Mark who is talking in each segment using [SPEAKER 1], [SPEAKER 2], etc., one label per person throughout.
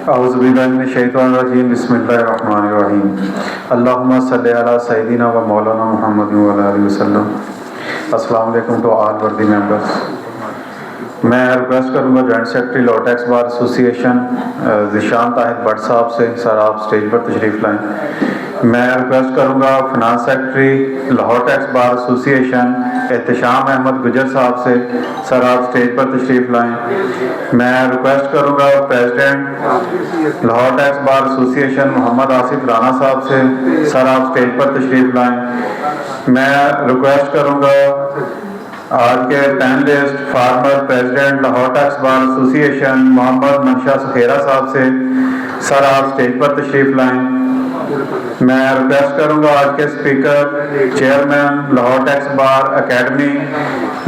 [SPEAKER 1] औज़ुबिल्लाहिमिनश्शैतानिर्रजीम बिस्मिल्लाहिर्रहमानिर्रहीम अल्लाहुम्मा सल्लि अला सय्यिदिना व मौलाना मुहम्मद व अला आलिहि वसल्लम। अस्सलाम वालेकुम टू ऑल वर्दी मेंबर्स। मैं रिक्वेस्ट करूंगा joint secretary law tax bar association Zeeshan Tahir Bhatt साहब से, सर आप स्टेज पर तशरीफ़ लाएँ। मैं रिक्वेस्ट करूंगा finance secretary Lahore tax bar association Ehtesham Ahmed Gujjar साहब से, सर आप स्टेज पर तशरीफ़ लाएँ। मैं रिक्वेस्ट करूंगा president Lahore tax bar association Muhammad Asif Rana साहब से, सर आप स्टेज पर तशरीफ़ लाएँ। मैं रिक्वेस्ट करूंगा आज के panelist former president Lahore tax bar association Muhammad Mansha Sukhera साहब से, सर आप स्टेज पर तशरीफ़ लाएँ। मैं रिक्वेस्ट करूंगा आज के speaker chairman Lahore tax bar academy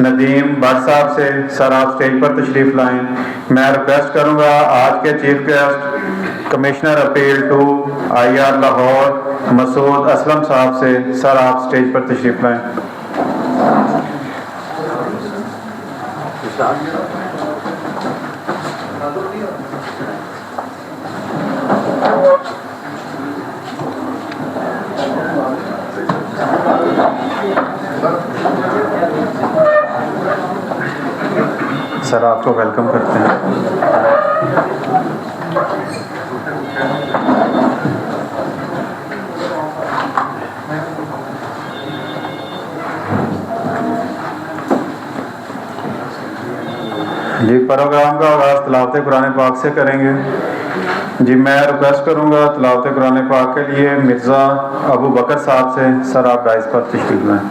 [SPEAKER 1] Nadeem Bhatt साहब से, सर आप स्टेज पर तशरीफ़ लाएँ। मैं रिक्वेस्ट करूंगा आज के chief guest commissioner appeal to IR Lahore Masood Aslam साहब से, सर आप स्टेज पर तशरीफ़ लाएँ। सर आपको वेलकम करते हैं। जी प्रोग्राम का आगाज़ तिलावत कुरान पाक से करेंगे। जी मैं रिक्वेस्ट करूंगा तिलावत कुरान पाक के लिए मिर्ज़ा अबू बकर साहब से, सर आप डाइस पर तशरीफ़ लाएँ।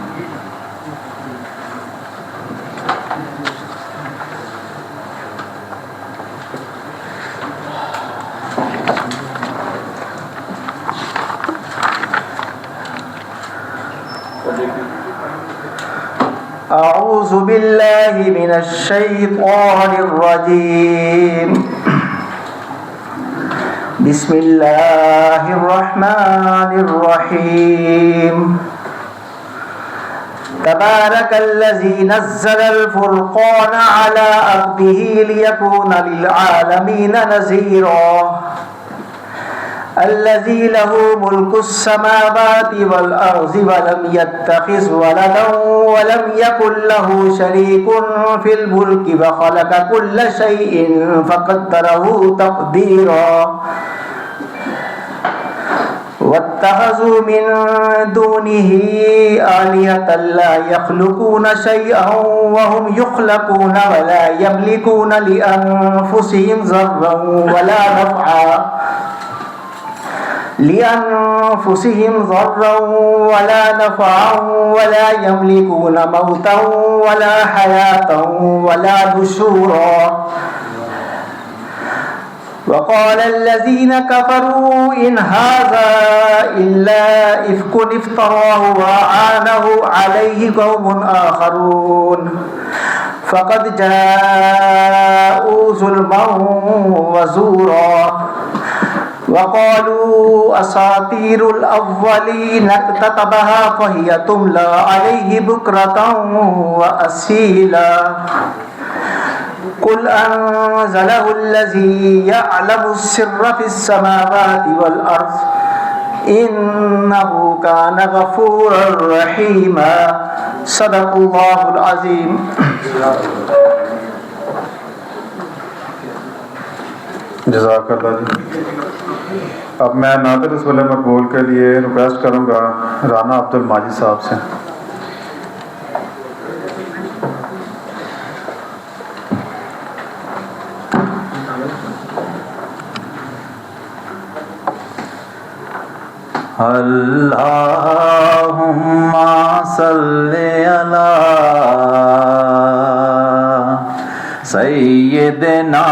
[SPEAKER 2] अऊज़ु बिल्लाहि मिनश्शैतानिर्रजीम बिस्मिल्लाहिर्रहमानिर्रहीम तबारकल्लज़ी नज़्ज़लल फ़ुरक़ान अला अब्दिही लियकूना लिलआलमीन नज़ीरा अल्लज़ी लहू मुल्कुस्समावाति वल अर्ज़ि वलम यत्तख़िज़ वलदन वलम यकुल लहू शरीकुन फ़िल मुल्कि व ख़लक़ कुल्ल शैइन फ़क़द्दरहू तक़दीरा वत्तख़ज़ू मिन दूनिही आलिहतन ला यख़्लुक़ून शैअन व हुम युख़्लक़ून व ला यमलिकून लिअन्फ़ुसिहिम ज़र्रन वला नफ़अन वला यमलिकून मौतन वला हयातन वला नुशूरा वक़ाल अल्लज़ीन कफ़रू इन हाज़ा इल्ला इफ़्कुन इफ़्तराहु व आनहु अलैहि क़ौमुन आख़रून फ़क़द जाऊ ज़ुल्मन व ज़ूरा वक़ालू असातीरुल अव्वलीन इक़्ततबहा फ़हिय तुमला अलैहि बुक्रतन व असीला कुल अंज़लहुल्लज़ी यअलमुस्सिर्र फ़िस्समावाति वल अर्ज़ इन्नहु कान गफ़ूरर रहीमा। सदक़ल्लाहुल अज़ीम।
[SPEAKER 1] जज़ाकल्लाह जी। अब मैं नातिक़ रसूल मकबूल के लिए रिक्वेस्ट करूँगा राना अब्दुल माजिद साहब से।
[SPEAKER 3] अल्लाहुम्मा सल्लि अला सय्यिदना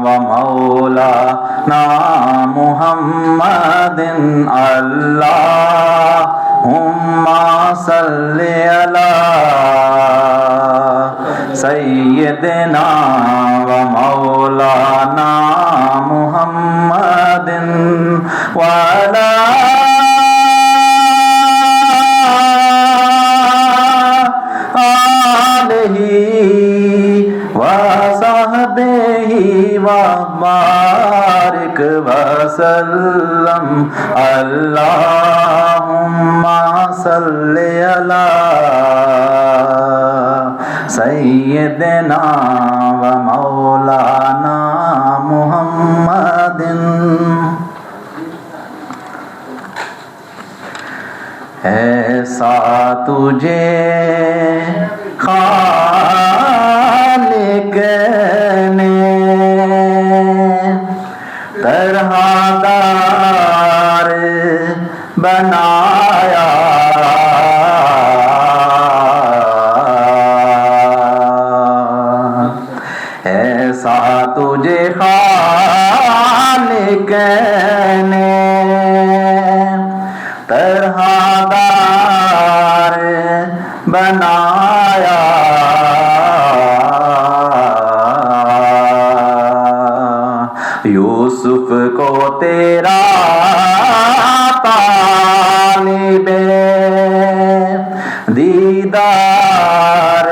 [SPEAKER 3] व मौलाना मुहम्मदिन अल्लाहुम्मा सल्लि अला सय्यिदना व मौलाना मुहम्मदिन व अला आलिही व सहबिही अलैहि व बारिक वसल्लम अल्लाहुम्मा सल्ली अला सय्यदना व मौलाना मुहम्मदिन। ऐसा तुझे खालिक ने तरहदार बनाया, ऐसा तुझे खालिक ने तरहदार बनाया। यूसुफ को तेरा तालिबे दीदार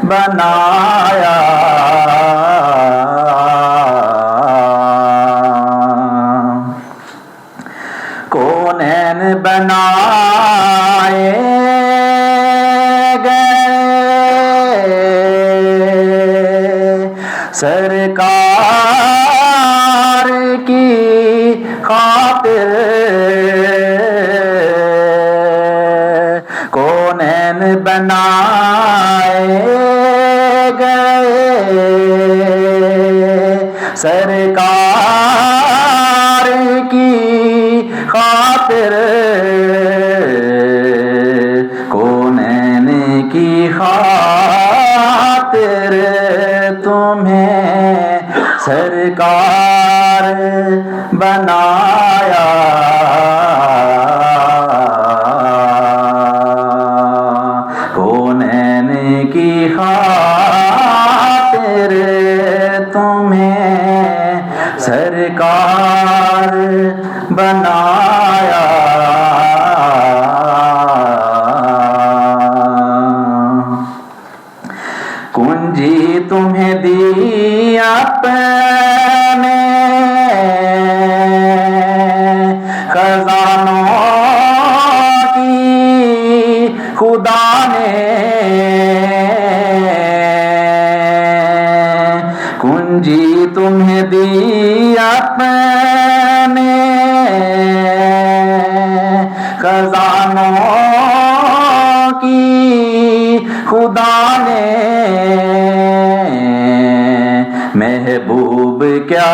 [SPEAKER 3] बनाया। कौनैन बनाए गए सरकार की खातिर, कौनैन बनाए गए सरकार की खातिर, कौनैन की खातिर तुम्हें सरकार बनाया। कौनैन की खातिर तुम्हें सरकार बनाया। कुंजी तुम्हें दी अपने खजानों की खुदा ने, कुंजी तुम्हें दी अपने खजानों की खुदा ने। महबूब क्या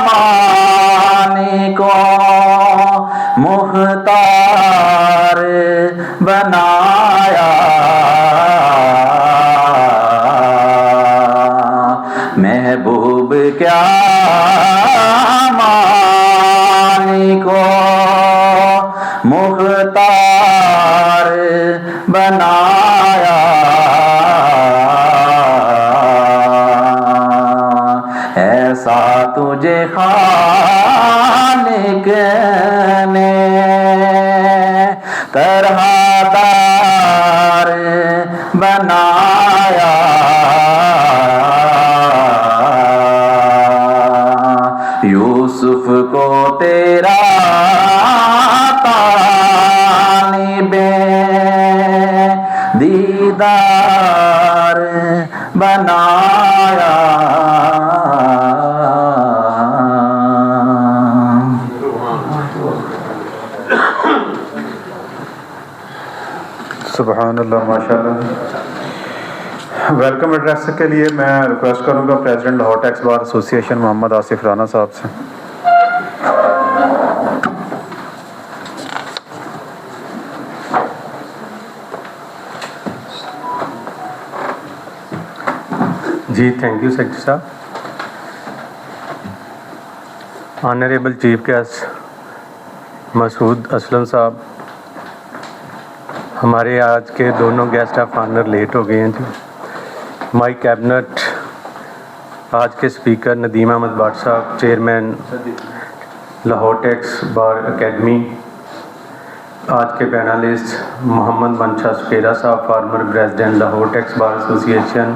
[SPEAKER 3] माने को मुख्तार बनाया। महबूब क्या माने को मुख्तार बनाया। ऐसा तुझे खालिक ने तरहदार बनाया। यूसुफ को तेरा तालिबे दीदार बनाया।
[SPEAKER 1] सुबहानल्लाह, माशाल्लाह। वेलकम एड्रेस के लिए मैं रिक्वेस्ट करूंगा president Lahore tax bar association Muhammad Asif Rana साहब से।
[SPEAKER 4] जी थैंक यू सेक्रेटरी साहब। Honourable chief guest Masood Aslam साहब, हमारे आज के दोनों गेस्ट ऑफ ऑनर लेट हो गए हैं जी। माई कैबिनेट, आज के स्पीकर नदीम अहमद भट्ट साहब, chairman Lahore tax bar academy, आज के पैनलिस्ट मोहम्मद मनशा सुकेरा साहब, farmer president Lahore tax bar association,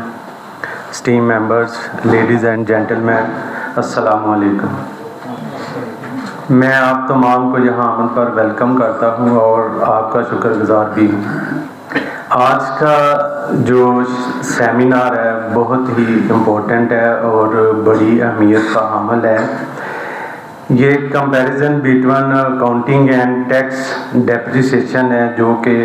[SPEAKER 4] esteemed members, ladies and gentlemen, अस्सलाम वालेकुम। मैं आप तमाम को यहाँ आमद पर वेलकम करता हूँ और आपका शुक्रगुजार भी हूँ। आज का जो सेमिनार है बहुत ही इम्पोर्टेंट है और बड़ी अहमियत का हामिल है। ये comparison between accounting and tax depreciation है जो कि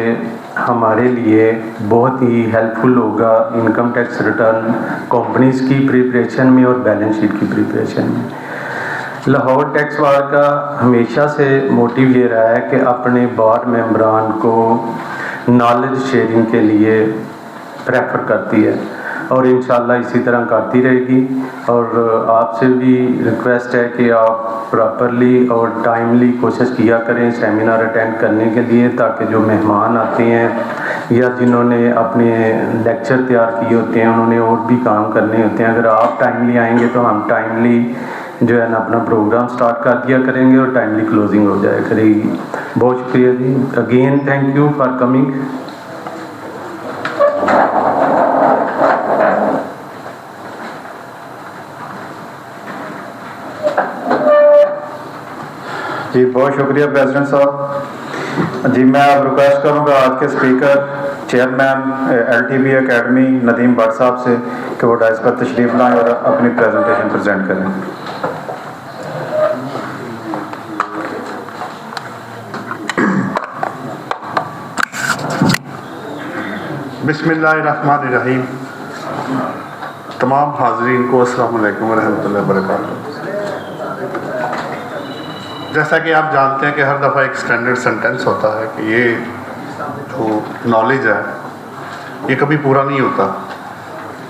[SPEAKER 4] हमारे लिए बहुत ही हेल्पफुल होगा इनकम टैक्स रिटर्न कंपनीज की प्रिपरेशन में और बैलेंस शीट की प्रिपरेशन में। लाहौर टैक्स बार का हमेशा से मोटिव ये रहा है कि अपने बार मेंबरान को नॉलेज शेयरिंग के लिए प्रेफर करती है और इंशाल्लाह इसी तरह करती रहेगी। और आपसे भी रिक्वेस्ट है कि आप प्रॉपरली और टाइमली कोशिश किया करें सेमिनार अटेंड करने के लिए, ताकि जो मेहमान आते हैं या जिन्होंने अपने लेक्चर तैयार किए होते हैं उन्होंने और भी काम करने होते हैं, अगर आप टाइमली आएंगे तो हम टाइमली जो है ना अपना प्रोग्राम स्टार्ट कर दिया करेंगे और टाइमली क्लोजिंग हो जाया करेगी। बहुत शुक्रिया जी, again thank you for coming.
[SPEAKER 1] जी बहुत शुक्रिया प्रेसिडेंट साहब जी। मैं अब रिक्वेस्ट करूंगा आज के speaker chairman LTB academy Nadeem Bhatt साहब से कि वो डाइस पर तशरीफ लाएं और अपनी प्रेजेंटेशन प्रेजेंट करें।
[SPEAKER 5] बिस्मिल्लाहिर्रहमानिर्रहीम। तमाम हाज़रीन को अस्सलाम वालेकुम रहमतुल्लाहि व बरकातहू। जैसा कि आप जानते हैं कि हर दफ़ा एक स्टैंडर्ड सेंटेंस होता है कि ये जो नॉलेज है ये कभी पूरा नहीं होता।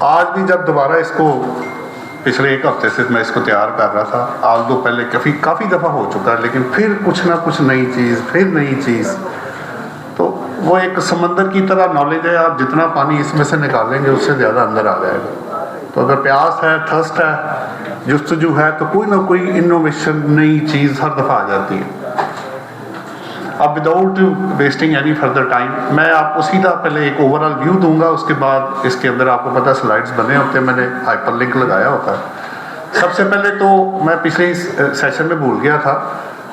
[SPEAKER 5] आज भी जब दोबारा इसको पिछले एक हफ्ते से मैं इसको तैयार कर रहा था, आज दो पहले काफ़ी दफ़ा हो चुका है, लेकिन फिर कुछ ना कुछ नई चीज़, फिर नई चीज़। तो वो एक समंदर की तरह नॉलेज है, आप जितना पानी इसमें से निकालेंगे उससे ज़्यादा अंदर आ जाएगा। तो अगर प्यास है, थर्स्ट है, जुस्तजू है, तो कोई ना कोई इनोवेशन नई चीज़ हर दफ़ा आ जाती है। अब without wasting any further time मैं आपको सीधा पहले एक ओवरऑल व्यू दूंगा, उसके बाद इसके अंदर आपको पता स्लाइड्स बने होते हैं, मैंने हाइपरलिंक लगाया होता है। सबसे पहले तो मैं पिछले सेशन में भूल गया था,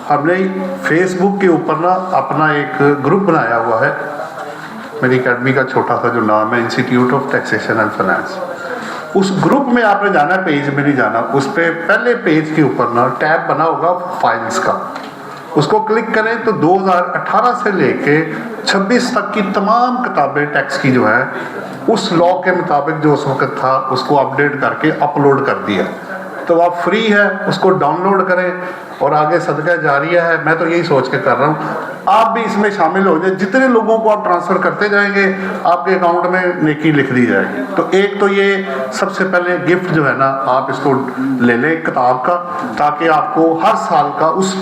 [SPEAKER 5] हमने फेसबुक के ऊपर ना अपना एक ग्रुप बनाया हुआ है मेरी अकेडमी का, छोटा सा जो नाम है institute of taxation and finance. उस ग्रुप में आपने जाना, पेज में नहीं जाना, उस पर पहले पेज के ऊपर ना टैब बना होगा फाइल्स का, उसको क्लिक करें तो 2018 से लेके 26 तक की तमाम किताबें टैक्स की जो है उस लॉ के मुताबिक जो उस वक्त था उसको अपडेट करके अपलोड कर दिया। तो आप फ्री है, उसको डाउनलोड करें और आगे सदका जारिया है। मैं तो यही सोच के कर रहा हूँ, आप भी इसमें शामिल हो जाए। जितने लोगों को आप ट्रांसफ़र करते जाएंगे आपके अकाउंट में नेकी लिख दी जाएगी। तो एक तो ये सबसे पहले गिफ्ट जो है ना, आप इसको ले लें किताब का, ताकि आपको हर साल का उस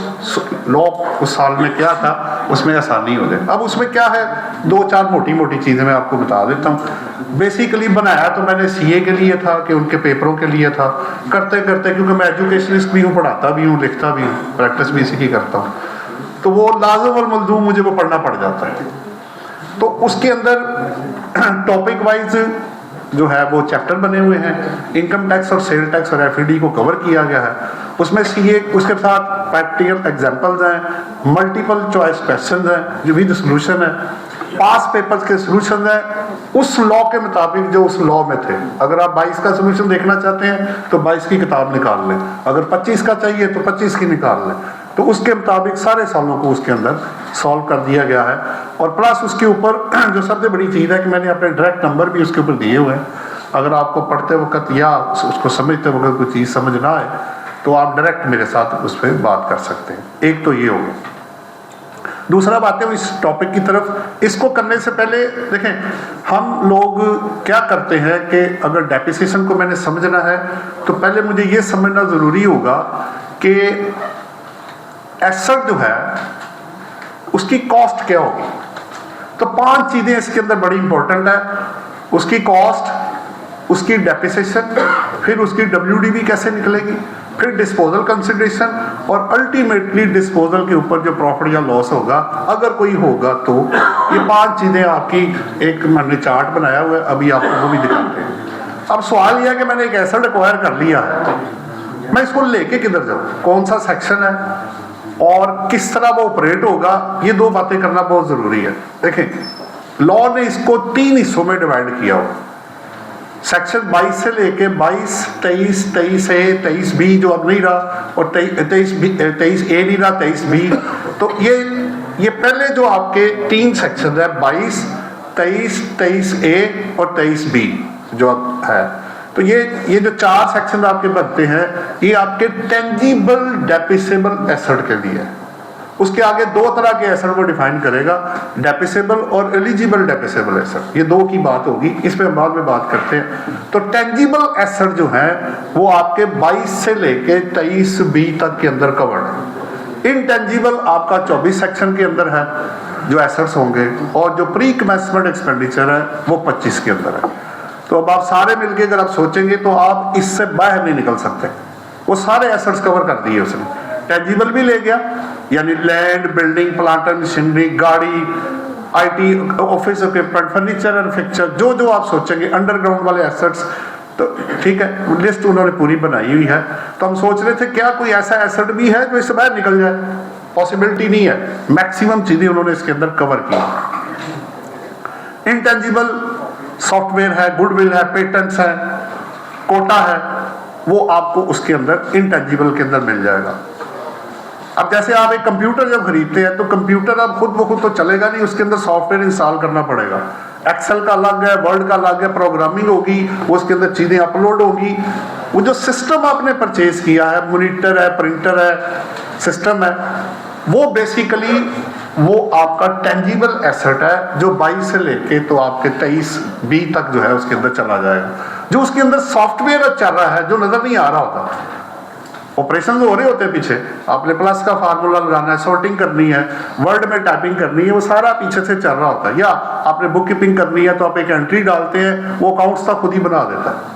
[SPEAKER 5] लॉ उस साल में क्या था उसमें आसानी हो जाए। अब उसमें क्या है, दो चार मोटी मोटी चीज़ें मैं आपको बता देता हूँ। बेसिकली बनाया तो मैंने CA के लिए था कि उनके पेपरों के लिए था, करते करते क्योंकि मैं एजुकेशनिस्ट भी हूँ, पढ़ाता भी हूँ, लिखता भी हूँ, प्रैक्टिस भी इसी की करता हूँ, तो वो लाज़िम और मलज़ूम मुझे वो पढ़ना पड़ जाता है। तो उसके अंदर टॉपिक वाइज जो है वो चैप्टर बने हुए हैं, इनकम टैक्स और सेल टैक्स और FED को कवर किया गया है। उसमें CA उसके साथ प्रैक्टिकल एग्जांपल्स हैं, मल्टीपल चॉइस क्वेश्चंस हैं जो विद सॉल्यूशन है, पास पेपर्स के सॉल्यूशन हैं उस लॉ के मुताबिक जो उस लॉ में थे। अगर आप 22 का सॉल्यूशन देखना चाहते हैं तो 22 की किताब निकाल लें, अगर 25 का चाहिए तो 25 की निकाल लें। तो उसके मुताबिक सारे सालों को उसके अंदर सॉल्व कर दिया गया है। और प्लस उसके ऊपर जो सबसे बड़ी चीज़ है कि मैंने अपने डायरेक्ट नंबर भी उसके ऊपर दिए हुए हैं। अगर आपको पढ़ते वक्त या उसको समझते वक्त कोई चीज़ समझ ना आए तो आप डायरेक्ट मेरे साथ उस पर बात कर सकते हैं। एक तो ये हो गया। दूसरा बात है इस टॉपिक की तरफ, इसको करने से पहले देखें हम लोग क्या करते हैं कि अगर डेप्रिसिएशन को मैंने समझना है तो पहले मुझे ये समझना ज़रूरी होगा कि एसेट जो है उसकी कॉस्ट क्या होगी। तो 5 चीज़ें इसके अंदर बड़ी इंपॉर्टेंट है, उसकी कॉस्ट, उसकी डेप्रिसिएशन, फिर उसकी WDV कैसे निकलेगी, फिर डिस्पोजल कंसिडरेशन और अल्टीमेटली डिस्पोजल के ऊपर जो प्रॉफिट या लॉस होगा अगर कोई होगा। तो ये 5 चीज़ें आपकी एक मैंने चार्ट बनाया हुआ है, अभी आपको वो भी दिखाते हैं। अब सवाल यह है कि मैंने एक एसेट एक्वायर कर लिया है, मैं इसको लेके किधर जाऊँ, कौन सा सेक्शन है और किस तरह वो ऑपरेट होगा, ये दो बातें करना बहुत ज़रूरी है। देखें, लॉ ने इसको 3 हिस्सों में डिवाइड किया हो। सेक्शन 22 से लेके 22, 23, 23A, 23B जो अब नहीं रहा, और 23A नहीं रहा, 23B। तो ये पहले जो आपके 3 सेक्शन है, 22, 23, 23A और 23B जो अब है, तो ये जो 4 सेक्शन आपके बनते हैं, ये आपके टेंजिबल डेप्रिसिएबल एसेट के लिए है। उसके आगे 2 तरह के एसेट को डिफाइन करेगा, डेप्रिसिएबल और एलिजिबल डेप्रिसिएबल एसेट। ये 2 की बात होगी, इस पे हम बाद में बात करते हैं। तो टेंजिबल एसेट जो है वो आपके 22 से लेके 23B तक के अंदर कवर्ड है। इनटेंजिबल आपका 24 सेक्शन के अंदर है जो एसेट्स होंगे, और जो प्री कमेंसमेंट एक्सपेंडिचर है वो 25 के अंदर है। तो अब आप सारे मिलके अगर आप सोचेंगे तो आप इससे बाहर नहीं निकल सकते। वो सारे एसेट्स कवर कर दिए उसने। टेंजिबल भी ले गया, यानी land, building, plant and machinery, गाड़ी, IT, office equipment, furniture and fixture, जो जो आप सोचेंगे, अंडरग्राउंड वाले एसेट्स, तो ठीक है, लिस्ट उन्होंने पूरी बनाई हुई है। तो हम सोच रहे थे क्या कोई ऐसा एसेट भी है जो इससे बाहर निकल जाए, पॉसिबिलिटी नहीं है। मैक्सिमम चीजें उन्होंने इसके अंदर कवर की। इंटेंजिबल सॉफ्टवेयर है, गुडविल है, पेटेंट्स है, कोटा है, वो आपको उसके अंदर इंटेंजिबल के अंदर मिल जाएगा। अब जैसे आप एक कंप्यूटर जब खरीदते हैं तो कंप्यूटर अब खुद ब खुद तो चलेगा नहीं, उसके अंदर सॉफ्टवेयर इंस्टॉल करना पड़ेगा। एक्सेल का अलग है, वर्ड का अलग है, प्रोग्रामिंग होगी, वो उसके अंदर चीज़ें अपलोड होगी। वो जो सिस्टम आपने परचेज किया है, मॉनिटर है, प्रिंटर है, सिस्टम है, वो बेसिकली वो आपका टेंजिबल एसेट है जो 22 से लेके तो आपके 23B तक जो है उसके अंदर चला जाएगा। जो उसके अंदर सॉफ्टवेयर चल रहा है जो नजर नहीं आ रहा होता, ऑपरेशन हो रहे होते हैं पीछे, आपने प्लस का फार्मूला लगाना है, सॉर्टिंग करनी है, वर्ड में टाइपिंग करनी है, वो सारा पीछे से चल रहा होता है। या आपने बुक कीपिंग करनी है तो आप एक एंट्री डालते हैं, वो अकाउंट्स तक खुद ही बना देता है।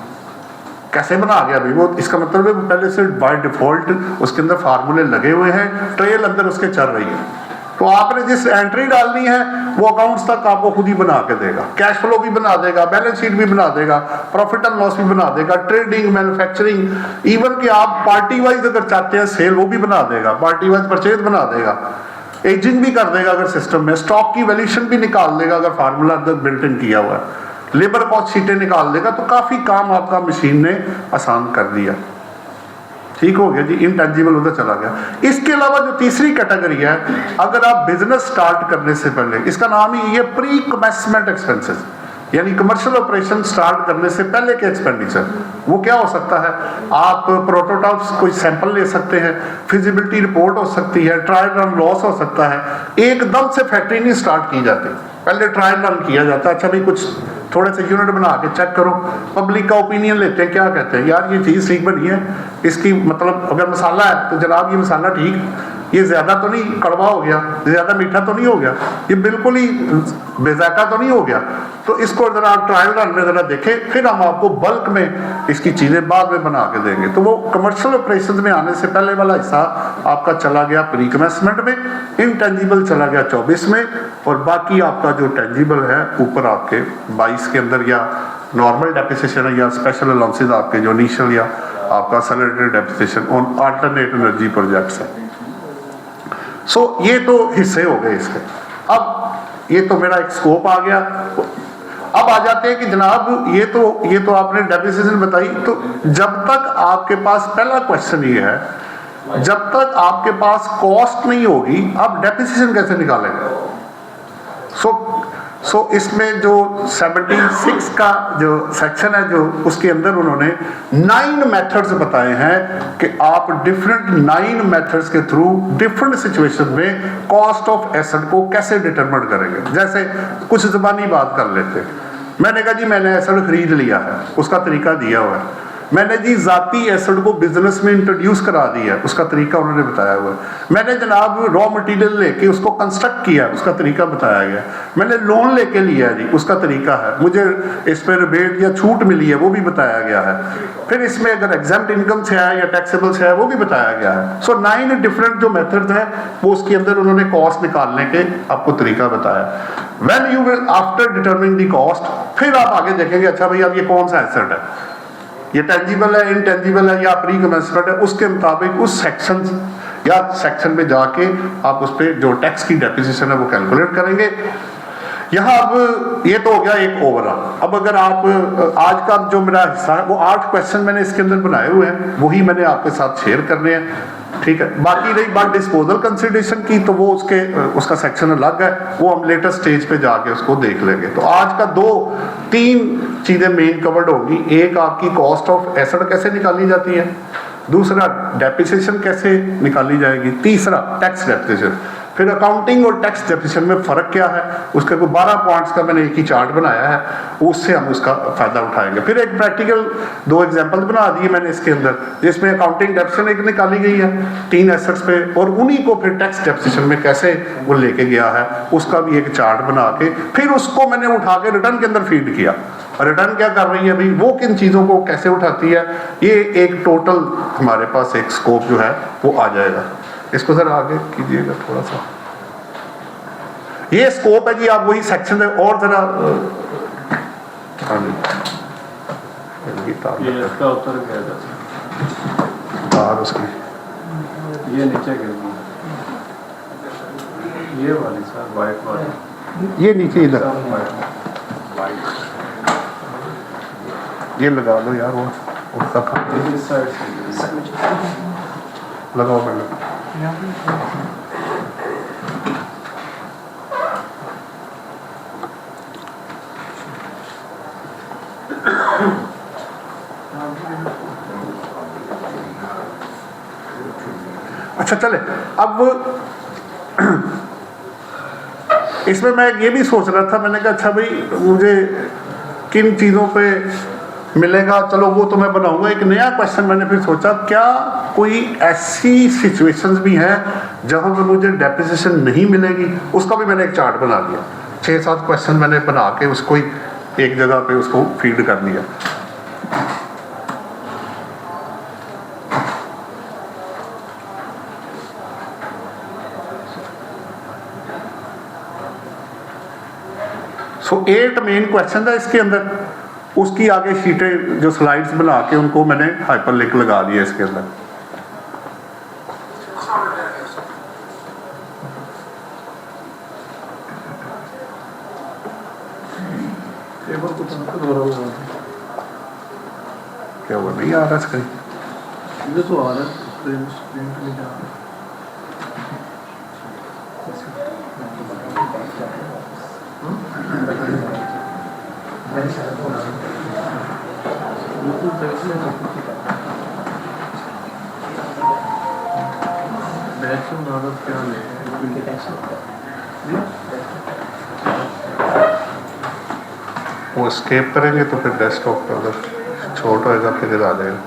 [SPEAKER 5] कैसे बना गया भाई वो, इसका मतलब है पहले से बाय डिफॉल्ट उसके अंदर फार्मूले लगे हुए हैं, ट्रेल अंदर उसके चल रही है। तो आपने जिस एंट्री डालनी है वो अकाउंट्स तक आपको खुद ही बना के देगा। कैश फ्लो भी बना देगा, बैलेंस शीट भी बना देगा, प्रॉफिट एंड लॉस भी बना देगा, ट्रेडिंग, मैन्युफैक्चरिंग, इवन कि आप पार्टी वाइज अगर चाहते हैं सेल वो भी बना देगा, पार्टी वाइज परचेज बना देगा, एजिंग भी कर देगा अगर सिस्टम में, स्टॉक की वैल्यूएशन भी निकाल देगा अगर फार्मूला अंदर बिल्ट इन किया हुआ है, लेबर कॉस्ट शीटें निकाल देगा। तो काफी काम आपका मशीन ने आसान कर दिया। ठीक हो गया जी, इनटेंजिबल उधर चला गया। इसके अलावा जो तीसरी कैटेगरी है, अगर आप बिजनेस स्टार्ट करने से पहले, इसका नाम ही ये प्री कमेंसमेंट एक्सपेंसेस, यानी कमर्शियल ऑपरेशन स्टार्ट करने से पहले के एक्सपेंडिचर। वो क्या हो सकता है, आप प्रोटोटाइप्स कोई सैंपल ले सकते हैं, फिजिबिलिटी रिपोर्ट हो सकती है, ट्रायल रन लॉस हो सकता है। एकदम से फैक्ट्री नहीं स्टार्ट की जाती, पहले ट्रायल रन किया जाता है। अच्छा भाई कुछ थोड़े से यूनिट बना के चेक करो, पब्लिक का ओपिनियन लेते हैं, क्या कहते हैं, यार ये चीज़ ठीक बनी है, इसकी मतलब अगर मसाला है तो जनाब ये मसाला ठीक, ये ज़्यादा तो नहीं कड़वा हो गया, ज़्यादा मीठा तो नहीं हो गया, ये बिल्कुल ही बेजायका तो नहीं हो गया। तो इसको ज़रा आप ट्रायल रन में ज़रा देखें, फिर हम आपको बल्क में इसकी चीज़ें बाद में बना के देंगे। तो वो कमर्शियल ऑपरेशन में आने से पहले वाला हिस्सा आपका चला गया प्री कमेंसमेंट में, इनटेंजिबल चला गया 24 में, और बाकी आपका जो टेंजिबल है ऊपर आपके 22 के अंदर, या नॉर्मल डेप्रिसिएशन है या स्पेशल अलाउंसेस आपके जो इनिशियल या आपका accelerated depreciation on alternate energy projects है। सो ये तो हिस्से हो गए इसके। अब ये तो मेरा एक स्कोप आ गया। अब आ जाते हैं कि जनाब ये तो आपने डेप्रिसिएशन बताई, तो जब तक आपके पास, पहला क्वेश्चन ये है, जब तक आपके पास कॉस्ट नहीं होगी आप डेप्रिसिएशन कैसे निकालेंगे? सो इसमें जो 76 का जो सेक्शन है, जो उसके अंदर उन्होंने 9 मेथड्स बताए हैं कि आप डिफरेंट 9 मेथड्स के थ्रू डिफरेंट सिचुएशन में कॉस्ट ऑफ एसेट को कैसे डिटरमिन करेंगे। जैसे कुछ ज़बानी बात कर लेते हैं, मैंने कहा जी मैंने एसेट खरीद लिया है, उसका तरीका दिया हुआ है। मैंने जी ज़ाती एसेट को बिजनेस में इंट्रोड्यूस करा दिया है, उसका तरीका उन्होंने बताया हुआ है। मैंने जनाब रॉ मटेरियल लेके उसको कंस्ट्रक्ट किया, उसका तरीका बताया गया। मैंने लोन लेके लिया जी, उसका तरीका है। मुझे इस पर रिबेट या छूट मिली है, वो भी बताया गया है। फिर इसमें अगर एग्जाम्प्ट इनकम से है या टैक्सेबल से है, वो भी बताया गया है। सो 9 डिफरेंट जो मेथड है वो उसके अंदर उन्होंने कॉस्ट निकालने के आपको तरीका बताया। When you will after determining the cost, फिर आप आगे देखेंगे अच्छा भाई अब ये कौन सा एसेट है, ये टेंजिबल है, इनटेंजिबल है या प्री कमेंसरेट है, उसके मुताबिक उस सेक्शन या सेक्शन में जाके आप उस पर जो टैक्स की डेप्रिसिएशन है वो कैलकुलेट करेंगे। यहाँ अब ये तो हो गया एक ओवरऑल। अब अगर आप आज का जो मेरा हिस्सा है वो 8 क्वेश्चन मैंने इसके अंदर बनाए हुए हैं, वही मैंने आपके साथ शेयर करने हैं, ठीक है। बाकी रही बात डिस्पोजल कंसिडरेशन की, तो वो उसका सेक्शन अलग है, वो हम लेटर स्टेज पे जाके उसको देख लेंगे। तो आज का 2-3 चीजें मेन कवर्ड होगी। एक आपकी कॉस्ट ऑफ एसेट कैसे निकाली जाती है, दूसरा डेप्रिसिएशन कैसे निकाली जाएगी, तीसरा टैक्स डेप्रिसिएशन, फिर अकाउंटिंग और टैक्स डेप्रिसिएशन में फ़र्क क्या है, उसके को 12 पॉइंट्स का मैंने एक ही चार्ट बनाया है, उससे हम उसका फ़ायदा उठाएंगे। फिर एक प्रैक्टिकल 2 एग्जांपल बना दिए मैंने इसके अंदर, जिसमें अकाउंटिंग डेप्रिसिएशन एक निकाली गई है 3 एसेट्स पे, और उन्हीं को फिर टैक्स डेप्रिसिएशन में कैसे वो लेके गया है उसका भी एक चार्ट बना के फिर उसको मैंने उठा के रिटर्न के अंदर फीड किया। रिटर्न क्या कर रही है भाई, वो किन चीज़ों को कैसे उठाती है, ये एक टोटल हमारे पास एक स्कोप जो है वो आ जाएगा। इसको सर आगे कीजिएगा थोड़ा सा। ये स्कोप है जी, आप वही सेक्शन है और जरा तार उसकी
[SPEAKER 4] ये नीचे गिर, ये वाली सर वाइट वाली,
[SPEAKER 5] ये नीचे इधर ये लगा लो यार, वो उसका
[SPEAKER 4] इस साइड से
[SPEAKER 5] लगाओ मैडम। अच्छा चले, अब इसमें मैं ये भी सोच रहा था, मैंने कहा अच्छा भाई मुझे किन चीज़ों पे मिलेगा, चलो वो तो मैं बनाऊंगा। एक नया क्वेश्चन मैंने फिर सोचा, क्या कोई ऐसी सिचुएशंस भी हैं जहां पे मुझे डेप्रिसिएशन नहीं मिलेगी, उसका भी मैंने एक चार्ट बना लिया। 6-7 क्वेश्चन मैंने बना के उसको ही एक जगह पे उसको फीड कर दिया। सो 8 मेन क्वेश्चन है इसके अंदर, उसकी आगे शीटें जो स्लाइड्स बना के उनको मैंने हाइपरलिंक लगा दिया इसके अंदर। क्या वो नहीं आ रहा स्क्रीन?
[SPEAKER 4] तो आ रहा है स्क्रीन पे नहीं आ रहा।
[SPEAKER 5] वो स्केप करेंगे तो फिर डेस्कटॉप पे अगर छोट होएगा फिर आ जाएगा।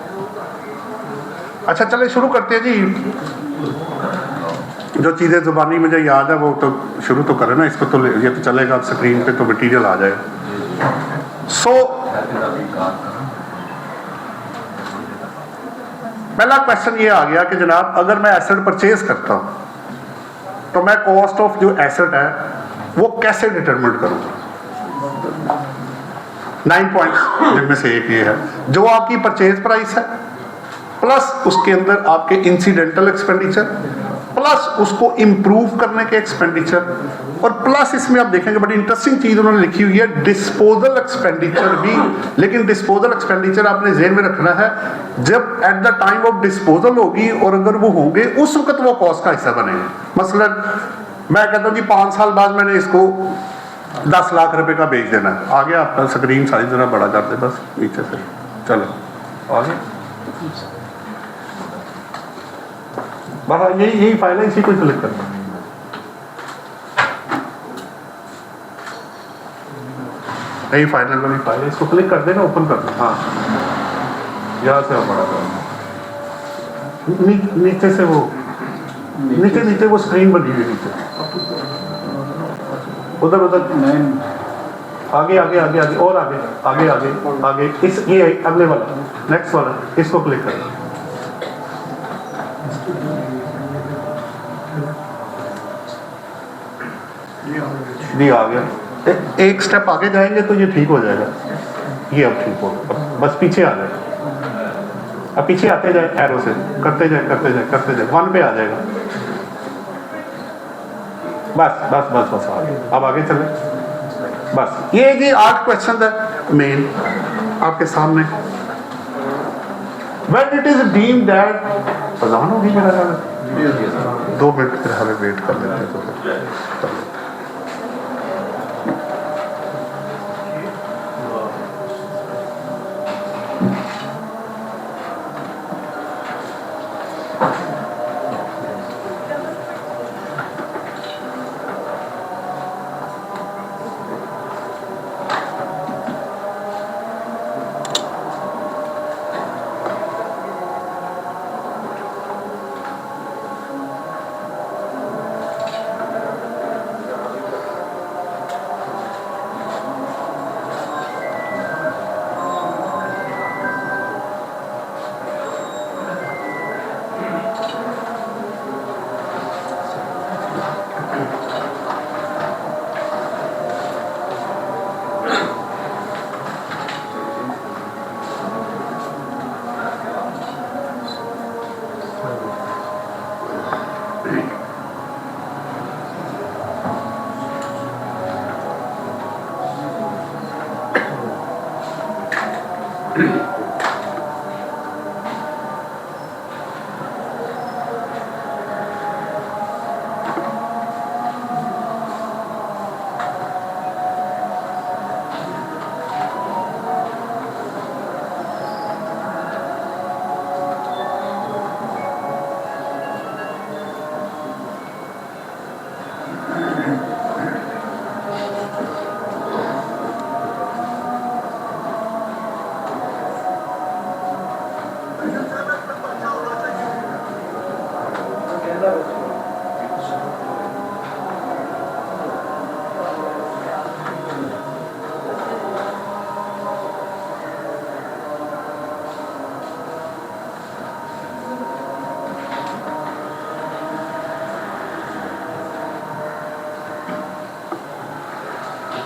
[SPEAKER 5] अच्छा चले शुरू करते हैं जी। जो चीज़ें ज़ुबानी मुझे याद है वो तो शुरू तो करें ना, इसको तो ये तो चलेगा, स्क्रीन पे तो मटीरियल आ जाएगा। सो पहला क्वेश्चन ये आ गया कि जनाब अगर मैं एसेट परचेज करता हूँ तो मैं कॉस्ट ऑफ जो एसेट है वो कैसे डिटरमिन करूँगा। 9 पॉइंट्स जिनमें से एक ये है, जो आपकी परचेज प्राइस है प्लस उसके अंदर आपके इंसिडेंटल एक्सपेंडिचर प्लस उसको इम्प्रूव करने के एक्सपेंडिचर और प्लस इसमें आप देखेंगे बड़ी इंटरेस्टिंग चीज़ उन्होंने लिखी हुई है डिस्पोजल एक्सपेंडिचर भी। लेकिन डिस्पोजल एक्सपेंडिचर आपने ज़हन में रखना है, जब at the time of disposal होगी और अगर वो होंगे उस वक्त वो कॉस्ट का हिस्सा बनेंगे। मसलन मैं कहता हूँ कि 5 साल बाद मैंने इसको 10 लाख रुपए का बेच देना है। आगे आपका स्क्रीन साइज जरा बड़ा कर दे बस नीचे से, चलो आगे बाहर यही फाइल है, इसी को सिलेक्ट करना। यही फाइनल वाली फाइल है, इसको क्लिक कर देना, ओपन कर दो। हाँ यहाँ से बड़ा नीचे से वो नीचे वो स्क्रीन बनी हुई नीचे उधर आगे और आगे इस ये अगले वाला नेक्स्ट वाला इसको क्लिक करें। जी आ गया। एक स्टेप आगे जाएंगे तो ये ठीक हो जाएगा। ये अब ठीक होगा, बस पीछे आ जाए। अब पीछे आते जाए एरो से करते जाए 1 पे आ जाएगा। बस आ गया। अब आगे चले। बस ये जी 8 क्वेश्चन है मेन आपके सामने। When it is deemed that अज़ान होगी मेरा यार 2 मिनट फिर हमें वेट कर लेते हैं तो फिर कर लेते हैं।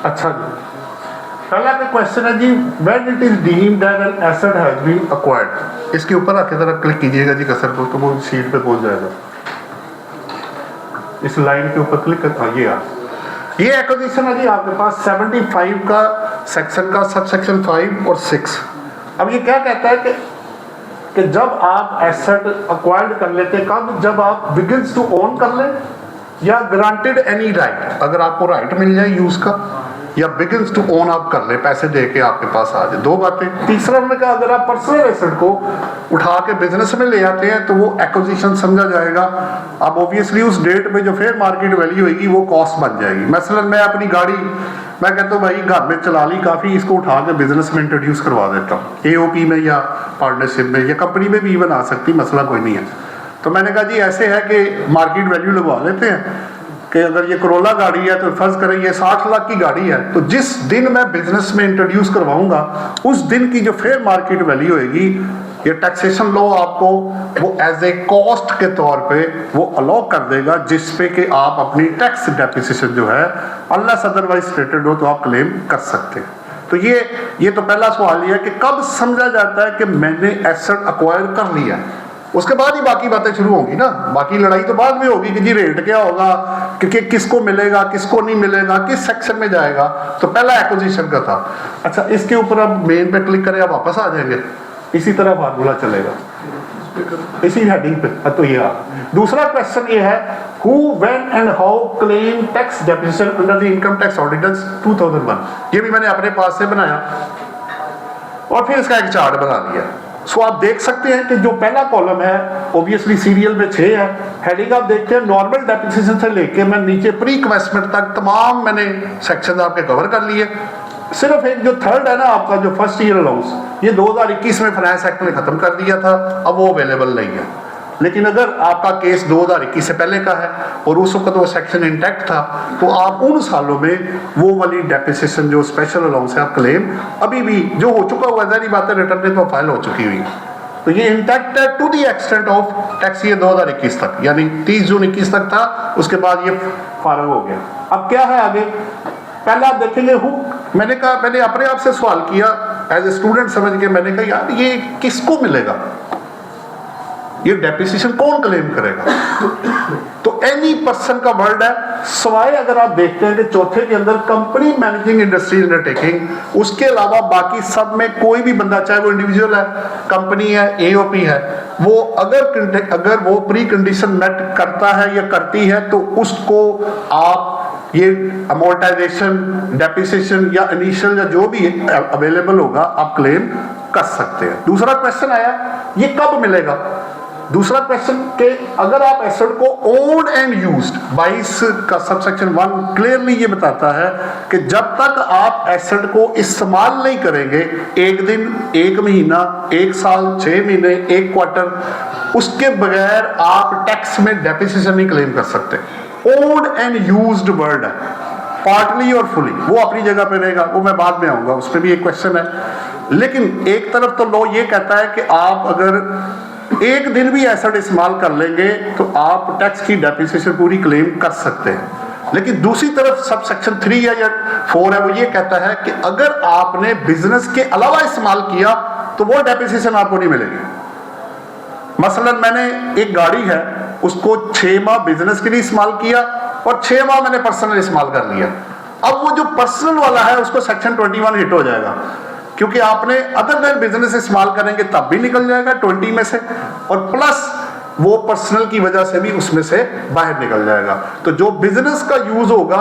[SPEAKER 5] अच्छा जी, पहला का क्वेश्चन है जी, when it is deemed that an asset has been acquired. इसके ऊपर आके जरा क्लिक कीजिएगा जी कर्सर को, तो वो शीट पे पहुंच जाएगा। इस लाइन के ऊपर क्लिक करता ये एक्विजिशन है जी आपके पास 75 का सेक्शन का सब सेक्शन 5 और 6। अब ये क्या कहता है कि जब आप एसेट एक्वायर्ड कर लेते हैं, कब? जब आप बिगिंस टू ओन कर लें या ग्रांटेड एनी राइट, अगर आपको राइट मिल जाए यूज का, या बिगिंस टू ओन आप कर ले, पैसे दे के आपके पास आ जाए। 2 बातें। तीसरा हमने कहा अगर आप पर्सनल एसेट को उठा के बिजनेस में ले आते हैं तो वो एक्विजिशन समझा जाएगा। अब ऑब्वियसली उस डेट में जो फेयर मार्केट वैल्यू होगी वो कॉस्ट बन जाएगी। मसलन मैं अपनी गाड़ी, मैं कहता हूँ भाई घर में चला ली काफ़ी, इसको उठा के बिजनेस में इंट्रोड्यूस करवा देता हूँ, AOP में या पार्टनरशिप में या कंपनी में भी इवन आ सकती, मसला कोई नहीं है। तो मैंने कहा जी ऐसे है कि मार्केट वैल्यू लगवा लेते हैं कि अगर ये करोला गाड़ी है तो फर्ज करें ये 60 लाख की गाड़ी है, तो जिस दिन मैं बिजनेस में इंट्रोड्यूस करवाऊंगा उस दिन की जो फेयर मार्केट वैल्यू होगी, ये टैक्सेशन लॉ आपको वो एज ए कॉस्ट के तौर पे वो अलाउ कर देगा, जिस पे कि आप अपनी टैक्स डेप्रिसिएशन जो है अनलेस अदरवाइज स्टेटेड हो तो आप क्लेम कर सकते हैं। तो ये तो पहला सवाल ये है कि कब समझा जाता है कि मैंने एसेट एक्वायर कर लिया। उसके बाद ही बाकी बातें शुरू होंगी ना, बाकी लड़ाई तो बाद में होगी कि जी रेट क्या होगा, कि किसको मिलेगा किसको नहीं मिलेगा, किस सेक्शन में जाएगा। तो पहला एक्विजिशन का था। अच्छा, इसके ऊपर अब मेन पे क्लिक करें, आप वापस आ जाएंगे, इसी तरह फार्मूला चलेगा इसी हेडिंग पे। तो ये दूसरा क्वेश्चन ये है, who when and how claim tax depreciation under the income tax ordinance 2001। ये भी मैंने अपने पास से बनाया और फिर इसका एक चार्ट बना लिया। सो आप देख सकते हैं कि जो पहला कॉलम है ऑब्वियसली सीरियल में 6 है। हेडिंग आप देखते हैं नॉर्मल डेप्रिसिएशन से लेके मैं नीचे प्री इन्वेस्टमेंट तक तमाम मैंने सेक्शन आपके कवर कर लिए। सिर्फ एक जो थर्ड है ना आपका जो फर्स्ट ईयर अलाउंस, ये 2021 में फाइनेंस एक्ट ने खत्म कर दिया था, अब वो अवेलेबल नहीं है। लेकिन अगर आपका केस 2021 से पहले का है और उस वक्त वो सेक्शन इंटैक्ट था, तो आप उन सालों में वो वाली डेप्रिसिएशन जो स्पेशल अलाउंस है आप क्लेम अभी भी जो हो चुका हुआ है, बात है रिटर्न तो फाइल हो चुकी हुई, तो ये इंटैक्ट है to the extent of tax year 2021 तक, यानी 30 जून 21 तक था, उसके बाद ये फारग हो गया। अब क्या है आगे, पहले आप देखेंगे मैंने कहा, मैंने अपने आप से सवाल किया एज ए स्टूडेंट समझ के, मैंने कहा यार ये किसको मिलेगा, ये डेप्रिसिएशन कौन क्लेम करेगा? तो एनी पर्सन का वर्ड है, सवाए अगर आप देखते हैं कि चौथे के अंदर कंपनी मैनेजिंग इंडस्ट्री अंडरटेकिंग, उसके अलावा बाकी सब में कोई भी बंदा, चाहे वो इंडिविजुअल है, कंपनी है, एओपी है, वो अगर वो प्री कंडीशन मेट करता है या करती है, तो उसको आप ये अमोर्टाइजेशन, डेप्रिसिएशन या इनिशियल या जो भी अवेलेबल होगा आप क्लेम कर सकते हैं। दूसरा क्वेश्चन आया ये कब मिलेगा? दूसरा क्वेश्चन के अगर आप एसेट को ओन्ड एंड यूज्ड, 22 का सबसेक्शन 1 क्लियरली ये बताता है कि जब तक आप एसेट को इस्तेमाल नहीं करेंगे, एक दिन, एक महीना, एक साल, 6 महीने, एक क्वार्टर, उसके बगैर आप टैक्स में डेप्रिसिएशन नहीं क्लेम कर सकते। ओन्ड एंड यूज्ड वर्ड है, पार्टली और फुली, वो अपनी जगह पे रहेगा, वो मैं बाद में आऊंगा, उस पर भी एक क्वेश्चन है। लेकिन एक तरफ तो लॉ ये कहता है कि आप अगर एक दिन भी एसेट इस्तेमाल कर लेंगे तो आप टैक्स की डेप्रिसिएशन पूरी क्लेम कर सकते हैं। लेकिन दूसरी तरफ सब सेक्शन 3 या 4 है, वो ये कहता है कि अगर आपने बिजनेस के अलावा इस्तेमाल किया तो वो डेप्रिसिएशन आपको नहीं मिलेगी। मसलन मैंने एक गाड़ी है, उसको 6 माह बिजनेस के लिए इस्तेमाल किया और 6 माह मैंने पर्सनल इस्तेमाल कर लिया। अब वो जो पर्सनल वाला है उसको सेक्शन 21 हिट हो जाएगा, क्योंकि आपने अदर देन बिजनेस इस्तेमाल करेंगे तब भी निकल जाएगा 20 में से, और प्लस वो पर्सनल की वजह से भी उसमें से बाहर निकल जाएगा। तो जो बिजनेस का यूज होगा,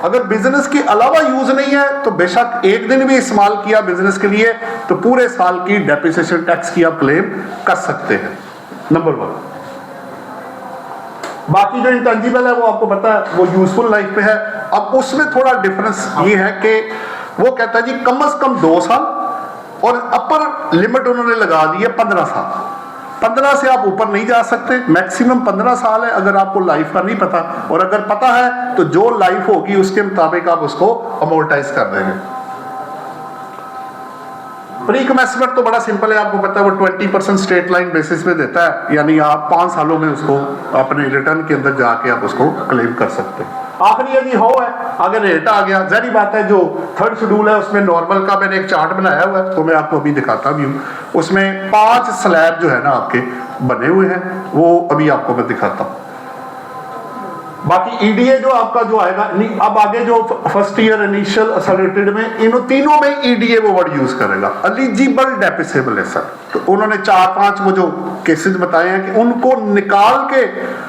[SPEAKER 5] अगर बिजनेस के अलावा यूज नहीं है तो बेशक एक दिन भी इस्तेमाल किया बिजनेस के लिए तो पूरे साल की डेप्रिसिएशन टैक्स की आप क्लेम कर सकते हैं। नंबर 1। बाकी जो इंटेंजिबल है वो आपको पता है वो यूजफुल लाइफ पे है। अब उसमें थोड़ा डिफरेंस ये है कि वो कहता है जी कम से कम 2 साल और अपर लिमिट उन्होंने लगा दी है 15 साल। 15 से आप ऊपर नहीं जा सकते, मैक्सिमम 15 साल है अगर आपको लाइफ का नहीं पता, और अगर पता है तो जो लाइफ होगी उसके मुताबिक आप उसको अमोर्टाइज कर देंगे। प्री कमेंसमेंट तो बड़ा सिंपल है, आपको पता है वो 20% स्ट्रेट लाइन बेसिस पे देता है, यानी आप 5 सालों में उसको अपने रिटर्न के अंदर जाके आप उसको क्लेम कर सकते हैं। आखिरी यदि हो है, अगर रेट आ गया, जारी बात है जो 3rd शेड्यूल है उसमें नॉर्मल का मैंने एक चार्ट बनाया हुआ है तो मैं आपको अभी दिखाता भी हूँ। उसमें 5 स्लैब जो है ना आपके बने हुए हैं, वो अभी आपको मैं दिखाता हूँ। बाकी ईडीए जो आपका जो आएगा, अब आगे जो फर्स्ट ईयर इनिशियल असोसिएटेड में इन तीनों में ईडीए वो वर्ड यूज करेगा, एलिजिबल डेप्रिसिएबल एसेट। तो उन्होंने 4-5 वो जो केसेस बताए हैं कि उनको निकाल के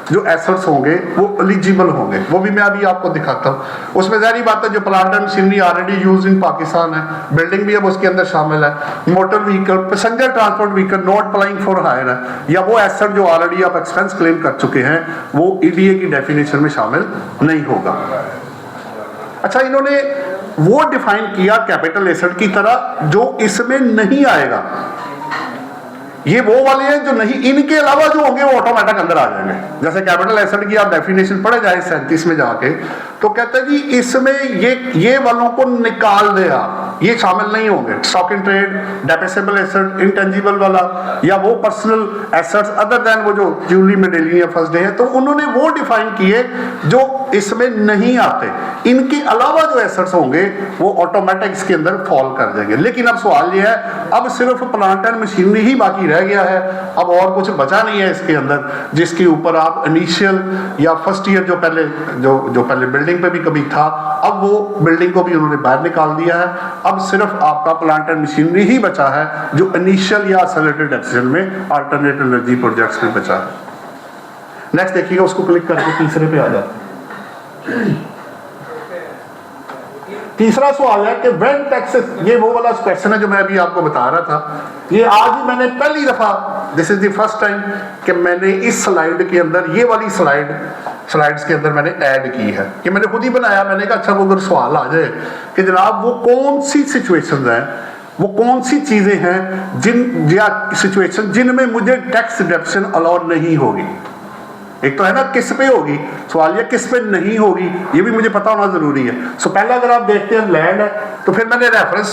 [SPEAKER 5] जो एसेट्स होंगे वो एलिजिबल होंगे, वो भी मैं अभी आपको दिखाता हूँ। उसमें जारी बात है जो plant and machinery already use in Pakistan है, बिल्डिंग भी अब उसके अंदर शामिल है, motor vehicle, passenger transport vehicle not applying for hire है, या वो एसेट जो ऑलरेडी आप एक्सपेंस क्लेम कर चुके हैं वो ईडीए की डेफिनेशन में शामिल नहीं होगा। अच्छा, इन्होंने वो डिफाइन किया कैपिटल एसेट की तरह जो इसमें नहीं आएगा, ये वो वाले हैं जो नहीं, इनके अलावा जो होंगे वो ऑटोमेटिक अंदर आ जाएंगे। जैसे कैपिटल एसेट की आप डेफिनेशन पढ़े जाए 37 में जाके, तो कहते हैं जी इसमें ये वालों को निकाल दे आप, ये शामिल नहीं होंगे। Stock in trade, depreciable asset, intangible वाला, या वो पर्सनल एसेट्स अदर देन वो जो ज्वेलरी में डेली या फर्स्ट डे है, तो उन्होंने वो डिफाइन किए जो इसमें नहीं आते। इनके अलावा जो एसेट्स होंगे वो ऑटोमेटिक इसके अंदर फॉल कर जाएंगे। लेकिन अब सवाल ये है, अब सिर्फ प्लांट एंड मशीनरी ही बाकी रह गया है, अब और कुछ बचा नहीं है इसके अंदर जिसके ऊपर आप इनिशियल या फर्स्ट ईयर जो पहले बिल्डिंग पे भी कभी था, अब वो बिल्डिंग को भी उन्होंने बाहर निकाल दिया है। अब सिर्फ आपका प्लांट एंड मशीनरी ही बचा है जो इनिशियल या एक्सेलरेटेड एक्शन में अल्टरनेटिव एनर्जी प्रोजेक्ट्स में बचा है। नेक्स्ट देखिएगा, उसको क्लिक करके तीसरे पे आ जाते हैं। तीसरा सवाल है कि व्हेन टैक्सेस, ये वो वाला क्वेश्चन है जो मैं अभी आपको बता रहा था। ये आज ही मैंने पहली दफ़ा, this is the first time कि मैंने इस स्लाइड के अंदर, ये वाली स्लाइड्स के अंदर मैंने ऐड की है। कि मैंने खुद ही बनाया। मैंने कहा अच्छा वो अगर सवाल आ जाए कि जनाब वो कौन सी सिचुएशंस हैं, वो कौन सी चीज़ें हैं जिन या सिचुएशन जिनमें मुझे टैक्स डिडक्शन अलाउ नहीं होगी। एक तो है ना किस पे होगी, सवाल ये किस पे नहीं होगी, ये भी मुझे पता होना जरूरी है। सो पहला अगर आप देखते हैं लैंड है, तो फिर मैंने रेफरेंस,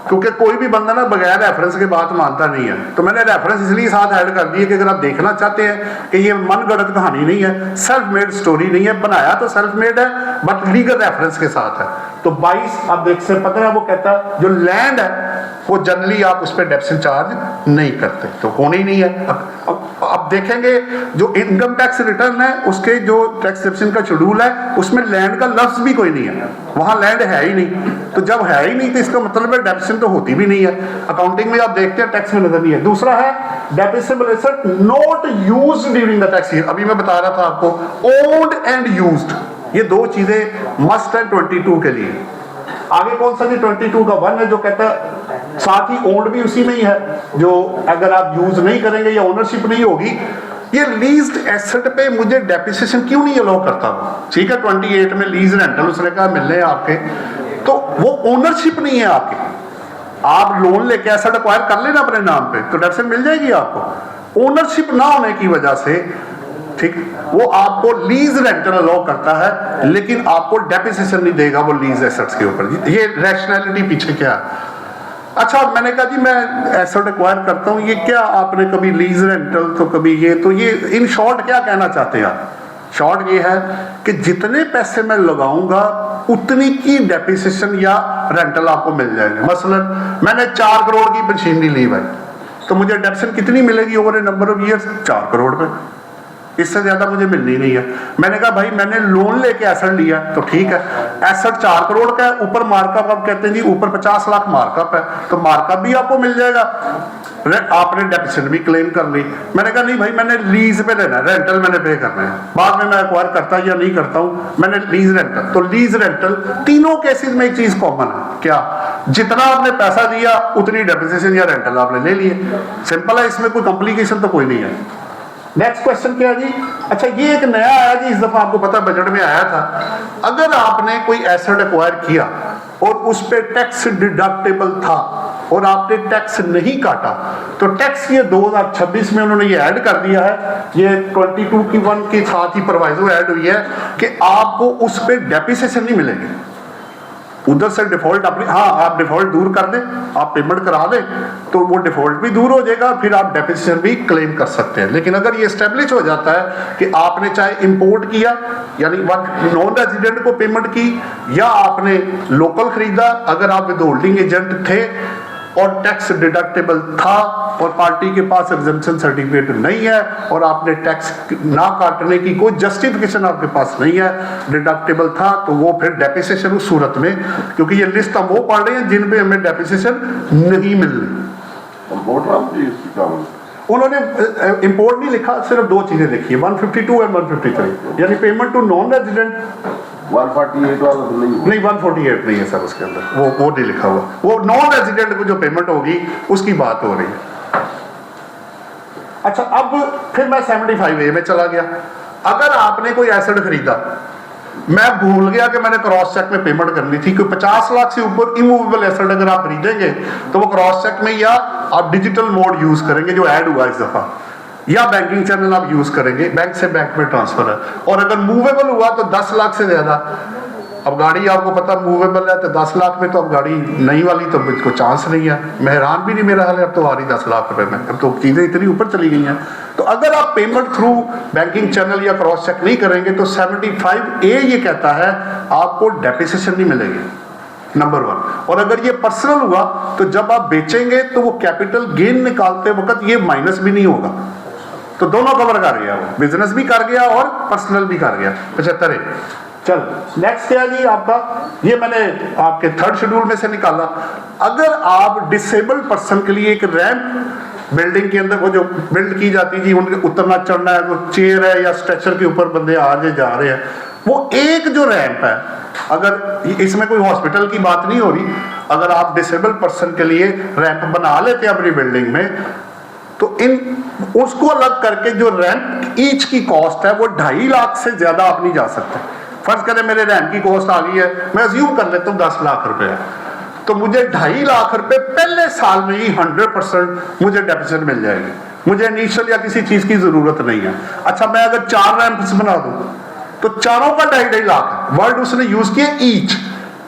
[SPEAKER 5] क्योंकि कोई भी बंदा ना बगैर रेफरेंस के बात मानता नहीं है, तो मैंने रेफरेंस इसलिए साथ ऐड कर दिए कि अगर आप देखना चाहते हैं कि ये मनगढ़ंत कहानी नहीं है, सेल्फ मेड स्टोरी नहीं है, बनाया तो सेल्फ मेड है बट लीगल रेफरेंस के साथ है। तो 22 आप देख से पता है, वो कहता है जो लैंड है वो जनरली आप उस पर डेप्शन चार्ज नहीं करते, तो होना ही नहीं है। अब देखेंगे जो इनकम टैक्स रिटर्न है उसके जो टैक्स डिडक्शन का शेड्यूल है उसमें लैंड का लफ्ज भी कोई नहीं है, वहां लैंड है ही नहीं। तो जब है ही नहीं तो इसका मतलब है डेप्शन तो होती भी नहीं है। अकाउंटिंग में आप देखते हैं टैक्स में नजर नहीं है। दूसरा है depreciable asset not used during the tax year. अभी मैं बता रहा था आपको ओन्ड एंड यूज्ड, ये दो चीजें मस्ट है 22 के लिए। आगे कौन सा जी 22 का 1 है जो कहता है साथ ही ओन्ड भी उसी में ही है, जो अगर आप यूज नहीं करेंगे या ओनरशिप नहीं होगी। ये लीज्ड एसेट पे मुझे डेप्रिसिएशन क्यों नहीं अलाउ करता? ठीक है 28 में लीज रेंटल उसने कहा मिलने आपके, तो वो ओनरशिप नहीं है आपकी। आप लोन लेके एसेट एक्वायर कर लेना अपने नाम पे तो डेप्रिसिएशन मिल जाएगी आपको। ओनरशिप ना होने की वजह से ठीक वो आपको लीज रेंटल अलाउ करता है लेकिन आपको डेप्रिसिएशन नहीं देगा वो लीज एसेट्स के ऊपर। ये रैशनैलिटी पीछे क्या है? अच्छा मैंने कहा जी मैं एसेट एक्वायर करता हूँ, ये क्या आपने कभी लीज रेंटल तो कभी ये, तो ये इन शॉर्ट क्या कहना चाहते हैं आप? शॉर्ट ये है कि जितने पैसे मैं लगाऊंगा उतनी की डेप्रिसिएशन या रेंटल आपको मिल जाएंगे। मसलन मैंने 4 करोड़ की मशीनरी ली भाई, तो मुझे डेप्रिसिएशन कितनी मिलेगी over A number of years? 4 crore पे, इससे ज्यादा मुझे मिलनी नहीं है। मैंने कहा भाई मैंने लोन लेके एसेट लिया तो ठीक है, एसेट 4 करोड़ का है, ऊपर मार्कअप आप कहते हैं जी ऊपर 50 लाख मार्कअप है, तो मार्कअप भी आपको मिल जाएगा, आपने डेप्रिसिएशन भी क्लेम कर ली। मैंने कहा नहीं भाई मैंने लीज पे लेना है, रेंटल मैंने पे करना है, बाद में मैं एक्वायर करता या नहीं करता हूँ, मैंने लीज रेंटल। तो लीज रेंटल तीनों केसेस में एक चीज कॉमन है, क्या? जितना आपने पैसा दिया उतनी डेप्रिसिएशन या रेंटल आपने ले लिए। सिंपल है, इसमें कोई कॉम्प्लिकेशन तो कोई नहीं है। नेक्स्ट क्वेश्चन क्या जी? अच्छा ये एक नया आया जी, इस दफा आपको पता बजट में आया था, अगर आपने कोई एसेट एक्वायर किया और उस पे टैक्स डिडक्टेबल था और आपने टैक्स नहीं काटा तो टैक्स ये 2026 में उन्होंने ये ऐड कर दिया है, ये 22 की 1 के साथ ही प्रोवाइजो ऐड हुई है कि आपको उस पे डेप्रिसिएशन नहीं मिलेगी। उधर से डिफॉल्ट अपनी, हाँ आप डिफॉल्ट दूर कर दें, आप पेमेंट करा दें तो वो डिफॉल्ट भी दूर हो जाएगा, फिर आप डेप्रिसिएशन भी क्लेम कर सकते हैं। लेकिन अगर ये एस्टेब्लिश हो जाता है कि आपने चाहे इंपोर्ट किया यानी नॉन रेजिडेंट को पेमेंट की या आपने लोकल खरीदा, अगर आप विदहोल्डिंग एजेंट थे और टैक्स डिडक्टेबल था और पार्टी के पास एग्जेम्पशन सर्टिफिकेट नहीं है और आपने टैक्स ना काटने की कोई जस्टिफिकेशन आपके पास नहीं है, डिडक्टेबल था, तो वो फिर डेप्रिसिएशन उस सूरत में, क्योंकि ये लिस्ट हम वो पढ़ रहे हैं जिन पे हमें डेप्रिसिएशन नहीं मिल रही। उन्होंने इंपोर्ट नहीं लिखा, सिर्फ 2 चीजें लिखी है 152 और 153, यानी पेमेंट टू नॉन रेजिडेंट
[SPEAKER 6] 148 वाला तो
[SPEAKER 5] नहीं 148 नहीं है सर उसके अंदर, वो नहीं लिखा हुआ, वो नॉन रेजिडेंट को जो पेमेंट होगी उसकी बात हो रही है। अच्छा अब फिर मैं 75A में चला गया। अगर आपने कोई एसेट खरीदा, मैं भूल गया कि मैंने क्रॉस चेक में पेमेंट करनी थी, क्योंकि 50 लाख से ऊपर इमूवेबल एसेट अगर आप खरीदेंगे तो वो क्रॉस चेक में या आप डिजिटल मोड यूज करेंगे जो ऐड हुआ इस दफा, या बैंकिंग चैनल आप यूज करेंगे, बैंक से बैंक में ट्रांसफर है। और अगर मूवेबल हुआ तो 10 लाख से ज्यादा, अब गाड़ी आपको पता मूवेबल है तो 10 लाख में तो अब गाड़ी नई वाली तो मुझको चांस नहीं है, मैं हैरान भी नहीं मेरा हाल है, अब तो आ रही 10 लाख रुपए में, अब तो चीजें इतनी ऊपर चली गई हैं। तो अगर आप पेमेंट थ्रू बैंकिंग चैनल या क्रॉस चेक नहीं करेंगे तो 75A ये कहता है आपको डेप्रिसिएशन नहीं मिलेगी, नंबर 1। और अगर ये पर्सनल हुआ तो जब आप बेचेंगे तो वो कैपिटल गेन निकालते वक्त ये माइनस भी नहीं होगा, तो दोनों कवर कर गया, वो बिजनेस भी कर गया और पर्सनल भी कर गया। 75। चल नेक्स्ट क्या जी आपका, ये मैंने आपके 3rd शेड्यूल में से निकाला। अगर आप डिसेबल्ड पर्सन के लिए एक रैंप बिल्डिंग के अंदर वो जो बिल्ड की जाती है जी, उनके उतरना चढ़ना है, वो चेयर है या स्ट्रेचर के ऊपर बंदे आ जा रहे हैं, वो एक जो रैंप है, अगर इसमें कोई हॉस्पिटल की बात नहीं हो रही, अगर आप डिसेबल पर्सन के लिए रैंप बना लेते हैं अपनी बिल्डिंग में, तो इन उसको अलग करके जो रैंप ईच की कॉस्ट है वो 2.5 लाख से ज्यादा आप नहीं जा सकते। फर्ज करें मेरे रैंप की कॉस्ट आ गई है, मैं अज्यूम कर लेता हूँ 10 लाख रुपए है, तो मुझे 2.5 लाख रुपए पहले साल में ही 100% मुझे डेफिसिट मिल जाएगी। मुझे इनिशियल या किसी चीज की जरूरत नहीं है। अच्छा, मैं अगर 4 रैंप्स बना दूं तो चारों का 2.5 लाख वर्ड उसने यूज किया,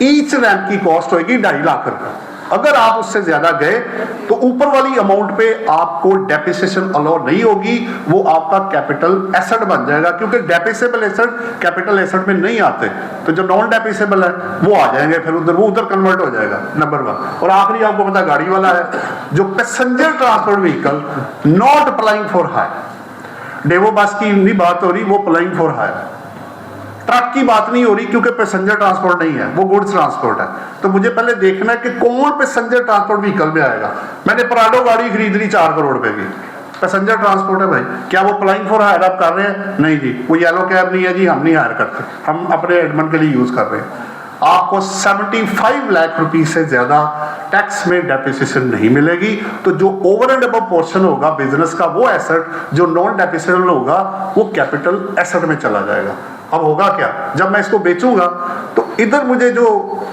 [SPEAKER 5] ईच रैंप की कॉस्ट होगी 2.5 लाख रुपए। अगर आप उससे ज्यादा गए तो ऊपर वाली अमाउंट पे आपको डेप्रिसिएशन अलाउ नहीं होगी, वो आपका कैपिटल एसेट बन जाएगा, क्योंकि डेप्रिसिएबल एसेट कैपिटल एसेट में नहीं आते, तो जो नॉन डेप्रिसिएबल है वो आ जाएंगे, फिर उधर कन्वर्ट हो जाएगा, नंबर 1। और आखिरी आपको पता गाड़ी वाला है, जो passenger transport vehicle not applying for hire, Daewoo bus की नहीं बात हो रही, वो अप्लाइंग फॉर हायर, ट्रक की बात नहीं हो रही, क्योंकि पैसेंजर ट्रांसपोर्ट नहीं है, वो गुड्स ट्रांसपोर्ट है। तो मुझे पहले देखना है कि कौन पैसेंजर ट्रांसपोर्ट व्हीकल में आएगा। मैंने प्राडो गाड़ी खरीद ली 4 करोड़ रुपए की, पैसेंजर ट्रांसपोर्ट है भाई, क्या वो अप्लाइंग फॉर हायर आप कर रहे हैं? नहीं जी, वो येलो कैब नहीं है जी, हम नहीं हायर करते, हम अपने एडमन के लिए यूज कर रहे हैं। आपको 75 लाख रुपए से ज्यादा टैक्स में डेप्रिसिएशन नहीं मिलेगी। तो जो ओवर एंड अबव पोर्शन होगा बिजनेस का, वो एसेट जो नॉन डेप्रिसिएबल होगा वो कैपिटल एसेट में चला जाएगा। अब होगा क्या, जब मैं इसको बेचूंगा तो इधर मुझे जो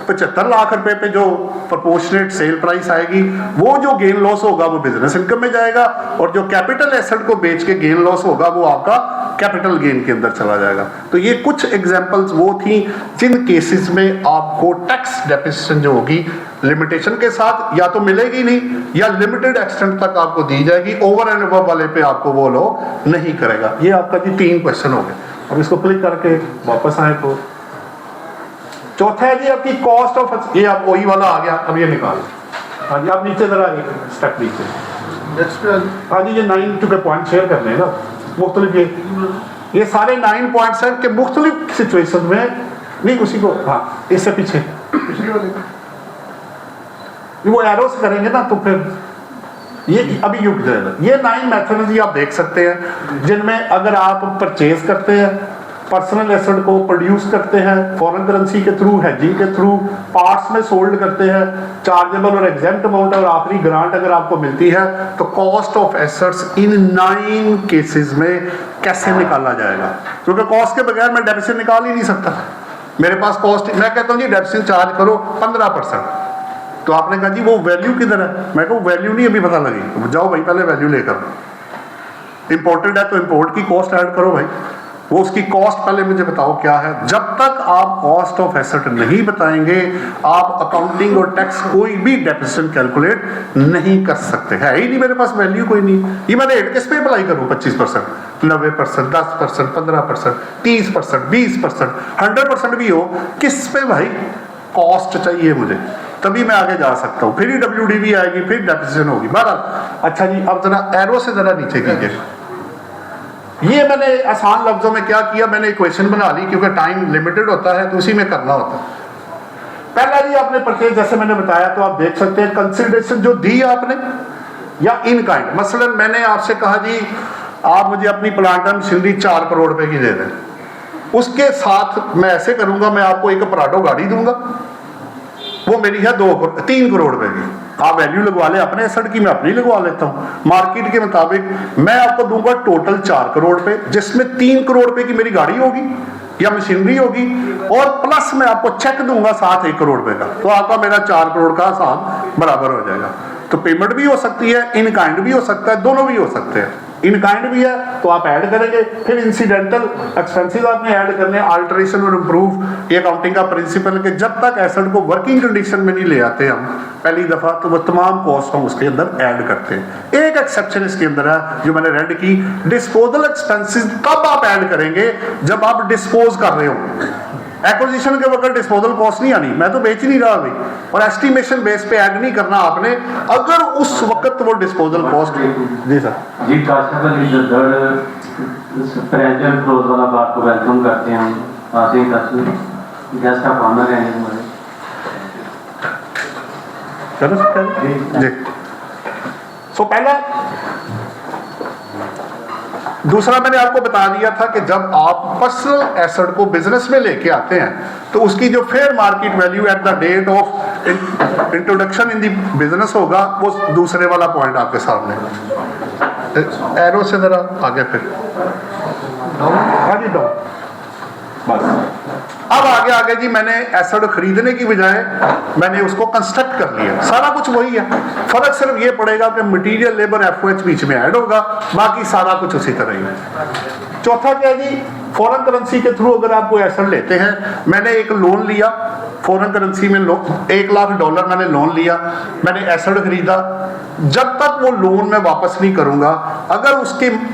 [SPEAKER 5] 75 लाख रुपए पे जो प्रोपोर्शनेट सेल प्राइस आएगी, वो जो गेन लॉस होगा वो बिजनेस इनकम में जाएगा, और जो कैपिटल एसेट को बेच के गेन लॉस होगा वो आपका कैपिटल गेन के अंदर चला जाएगा। तो ये कुछ एग्जांपल्स वो थी जिन केसेस में आपको टैक्स डेप्रिसिएशन जो होगी लिमिटेशन के साथ या तो मिलेगी नहीं, या लिमिटेड एक्सटेंट तक आपको दी जाएगी, ओवर एंड अबव वाले पे आपको वो लो नहीं करेगा। ये आपका जी 3 क्वेश्चन हो गए। अब इसको क्लिक करके वापस आए तो चौथा है जी आपकी कॉस्ट ऑफ, ये आप वही वाला आ गया, अब ये निकाल। हाँ जी, आप नीचे जरा एक स्टेप नीचे। हाँ जी, ये 9 चुके पॉइंट शेयर करने हैं ना, मुख्तलिफ ये सारे 9 पॉइंट्स हैं कि मुख्तलिफ सिचुएशन में, नहीं उसी को, हाँ इससे पीछे वो एरोस करेंगे ना तो फिर ये अभी युग जाएगा। ये 9 मेथड आप देख सकते हैं, जिनमें अगर आप परचेज करते हैं, पर्सनल एसेट को प्रोड्यूस करते हैं फॉरेन करेंसी के थ्रू, हेजिंग के थ्रू, पार्ट्स में सोल्ड करते हैं, चार्जेबल और एग्जेम्प्ट अमाउंट, और आखिरी ग्रांट अगर आपको मिलती है, तो cost of assets in 9 cases में कैसे निकाला जाएगा। क्योंकि कॉस्ट के बगैर मैं डेप्रिसिएशन निकाल ही नहीं सकता। मेरे पास कॉस्ट, मैं कहता हूँ जी डेप्रिसिएशन चार्ज करो 15%, तो आपने कहा जी वो वैल्यू किधर है? मैं कहूँ वैल्यू नहीं अभी पता लगी, तो जाओ भाई पहले वैल्यू लेकर। इंपोर्टेड है तो इंपोर्ट की कॉस्ट ऐड करो भाई, वो उसकी कॉस्ट पहले मुझे बताओ क्या है। जब तक आप कॉस्ट ऑफ एसेट नहीं बताएंगे, आप अकाउंटिंग और टैक्स कोई भी डेप्रिसिएशन कैलकुलेट नहीं कर सकते। है ही नहीं मेरे पास वैल्यू कोई नहीं, ये मैं रेट किस पे अप्लाई करूँ? 25%, 90%, 10%, 15%, 30%, 20%, 100% भी हो, किस पे भाई? कॉस्ट चाहिए मुझे, तभी मैं आगे जा सकता हूँ। फिर ही WDV आएगी, फिर डेप्रिसिएशन होगी। बहरहाल अच्छा जी, अब जरा एरो से जरा नीचे कीजिए। ये मैंने आसान लफ्जों में क्या किया, मैंने इक्वेशन बना ली, क्योंकि टाइम लिमिटेड होता है तो उसी में करना होता है। पहला जी आपने परचेज, जैसे मैंने बताया, तो आप देख सकते हैं कंसिडरेशन जो दी आपने या इन काइंड। मसलन मैंने आपसे कहा जी आप मुझे अपनी प्लांट एंड मशीनरी 4 करोड़ रुपए की दे दें, उसके साथ मैं ऐसे करूंगा, मैं आपको एक प्राडो गाड़ी दूंगा, वो मेरी है 3 करोड़ रुपए की। आप वैल्यू लगवा ले अपने एसेट की, मैं अपनी लगवा लेता हूँ। मार्केट के मुताबिक मैं आपको दूंगा टोटल 4 करोड़ रुपए, जिसमें 3 करोड़ रुपए की मेरी गाड़ी होगी या मशीनरी होगी, और प्लस मैं आपको चेक दूंगा साथ 1 करोड़ रुपए का, तो आपका मेरा 4 करोड़ का हिसाब बराबर हो जाएगा। तो पेमेंट भी हो सकती है, इन काइंड भी हो सकता है, दोनों भी हो सकते हैं। इन काइंड भी है तो आप ऐड करेंगे, फिर इंसिडेंटल एक्सपेंसेस आपने ऐड करने, अल्टरेशन और इंप्रूव। ये अकाउंटिंग का प्रिंसिपल है कि जब तक एसेट को वर्किंग कंडीशन में नहीं ले आते हम पहली दफा, तो वो तमाम कॉस्ट हम उसके अंदर ऐड करते हैं। एक एक्सेप्शन इसके अंदर है जो मैंने रेड की, डिस्पोजल एक्सपेंसेस तब आप ऐड करेंगे जब आप डिस्पोज कर रहे हो। एक्विजिशन के वक्त डिस्पोजल कॉस्ट नहीं आनी, मैं तो बेच ही नहीं रहा अभी, और एस्टिमेशन बेस पे ऐड नहीं करना आपने, अगर उस वक्त वो डिस्पोजल कॉस्ट। जी सर
[SPEAKER 4] जी, प्रेजेंट क्लोज वाला बात को वेलकम करते हैं हम, आते हैं गेस्ट ऑफ ऑनर हैं हमारे।
[SPEAKER 5] चलो जी, सो पहला दूसरा मैंने आपको बता दिया था कि जब आप पर्सनल एसेट को बिजनेस में लेके आते हैं तो उसकी जो fair market value at the date of introduction in the business होगा, वो दूसरे वाला पॉइंट आपके सामने। एरो से जरा आगे फिर डाउन बस। अब आगे जी मैंने एसेट खरीदने की बजाय मैंने उसको कंस्ट्रक्ट कर लिया, सारा कुछ वही है, फर्क सिर्फ ये पड़ेगा कि मटेरियल लेबर एफओएच बीच में ऐड होगा, बाकी सारा कुछ उसी तरह ही है। चौथा क्या है जी, फॉरेन करेंसी के थ्रू अगर आप कोई एसेट लेते हैं, मैंने एक लोन लिया फॉरेन करेंसी में, $1 लाख मैंने लोन लिया, मैंने एसेट खरीदा, जब तक वो लोन मैं वापस नहीं करूंगा, अगर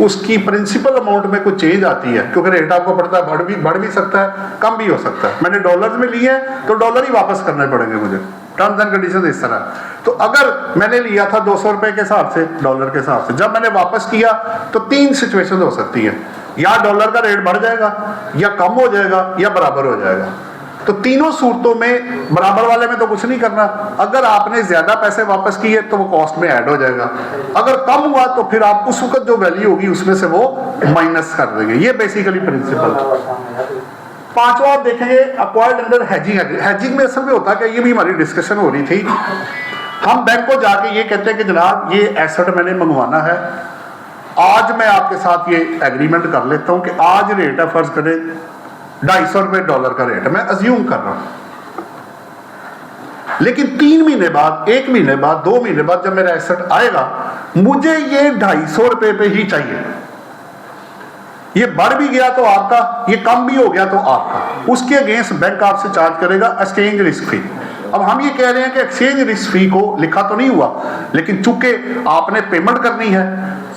[SPEAKER 5] उसकी प्रिंसिपल अमाउंट में कुछ चेंज आती है, क्योंकि रेट आपको पड़ता है बढ़ भी सकता है, कम भी हो सकता है, मैंने डॉलर्स में लिए हैं तो डॉलर ही वापस करने पड़ेंगे मुझे, टर्म्स एंड कंडीशन इस तरह। तो अगर मैंने लिया था 200 रुपए के हिसाब से, डॉलर के हिसाब से, जब मैंने वापस किया तो 3 सिचुएशन हो सकती है, या डॉलर का रेट बढ़ जाएगा, या कम हो जाएगा, या बराबर हो जाएगा। तो तीनों सूरतों में बराबर वाले में तो कुछ नहीं करना, अगर आपने ज्यादा पैसे वापस किए तो वो कॉस्ट में ऐड हो जाएगा, अगर कम हुआ तो फिर आप उस वक्त जो वैल्यू होगी उसमें से वो माइनस कर देंगे। ये बेसिकली प्रिंसिपल। पांचवा आप देखेंगे अक्वायर्ड अंडर हेजिंग। हेजिंग में असल में होता है, ये भी हमारी डिस्कशन हो रही थी, हम बैंक को जाके ये कहते हैं कि जनाब ये एसेट मैंने मंगवाना है, आज मैं आपके साथ ये एग्रीमेंट कर लेता हूं कि आज रेट है, फर्ज करें $250 डॉलर का रेट है, मैं अज्यूम कर रहा हूं, लेकिन 3 महीने बाद, 1 महीने बाद, 2 महीने बाद जब मेरा एसेट आएगा, मुझे ये $250 पे ही चाहिए। ये बढ़ भी गया तो आपका, ये कम भी हो गया तो आपका, उसके अगेंस्ट बैंक आपसे चार्ज करेगा एक्सचेंज रिस्क फी। अब हम ये कह रहे हैं कि एक्सचेंज रिस्क फी को लिखा तो नहीं हुआ, लेकिन चूंकि आपने पेमेंट करनी है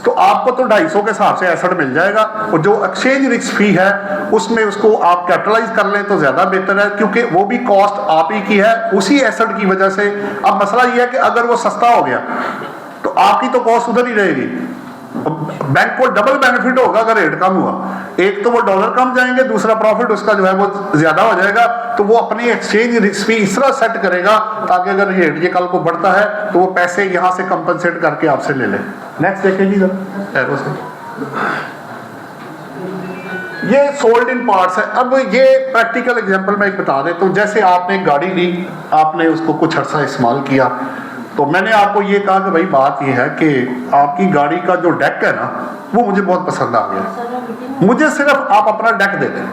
[SPEAKER 5] तो आपको तो 250 के हिसाब से एसेट मिल जाएगा, और जो एक्सचेंज रिस्क फी है उसमें उसको आप कैपिटलाइज कर लें तो ज्यादा बेहतर है, क्योंकि वो भी कॉस्ट आप ही की है उसी एसेट की वजह से। अब मसला ये है कि अगर वो सस्ता हो गया तो आपकी तो कॉस्ट उधर ही रहेगी, बैंक को डबल बेनिफिट होगा अगर रेट कम हुआ, एक तो वो डॉलर कम जाएंगे, दूसरा प्रॉफिट उसका जो है वो ज्यादा हो जाएगा। तो वो अपनी एक्सचेंज रिस्क फी इस तरह सेट करेगा ताकि अगर रेट ये कल को बढ़ता है तो वो पैसे यहां से कंपनसेट करके आपसे ले ले। नेक्स्ट देखें जी जरा एरो से, ये सोल्ड इन पार्ट्स है। अब ये प्रैक्टिकल एग्जांपल मैं एक बता देता हूं, जैसे आपने एक गाड़ी ली, आपने उसको कुछ अर्सा इस्तेमाल किया, तो मैंने आपको ये कहा कि भाई बात ये है कि आपकी गाड़ी का जो डेक है ना वो मुझे बहुत पसंद आ गया, मुझे सिर्फ आप अपना डेक दे दें,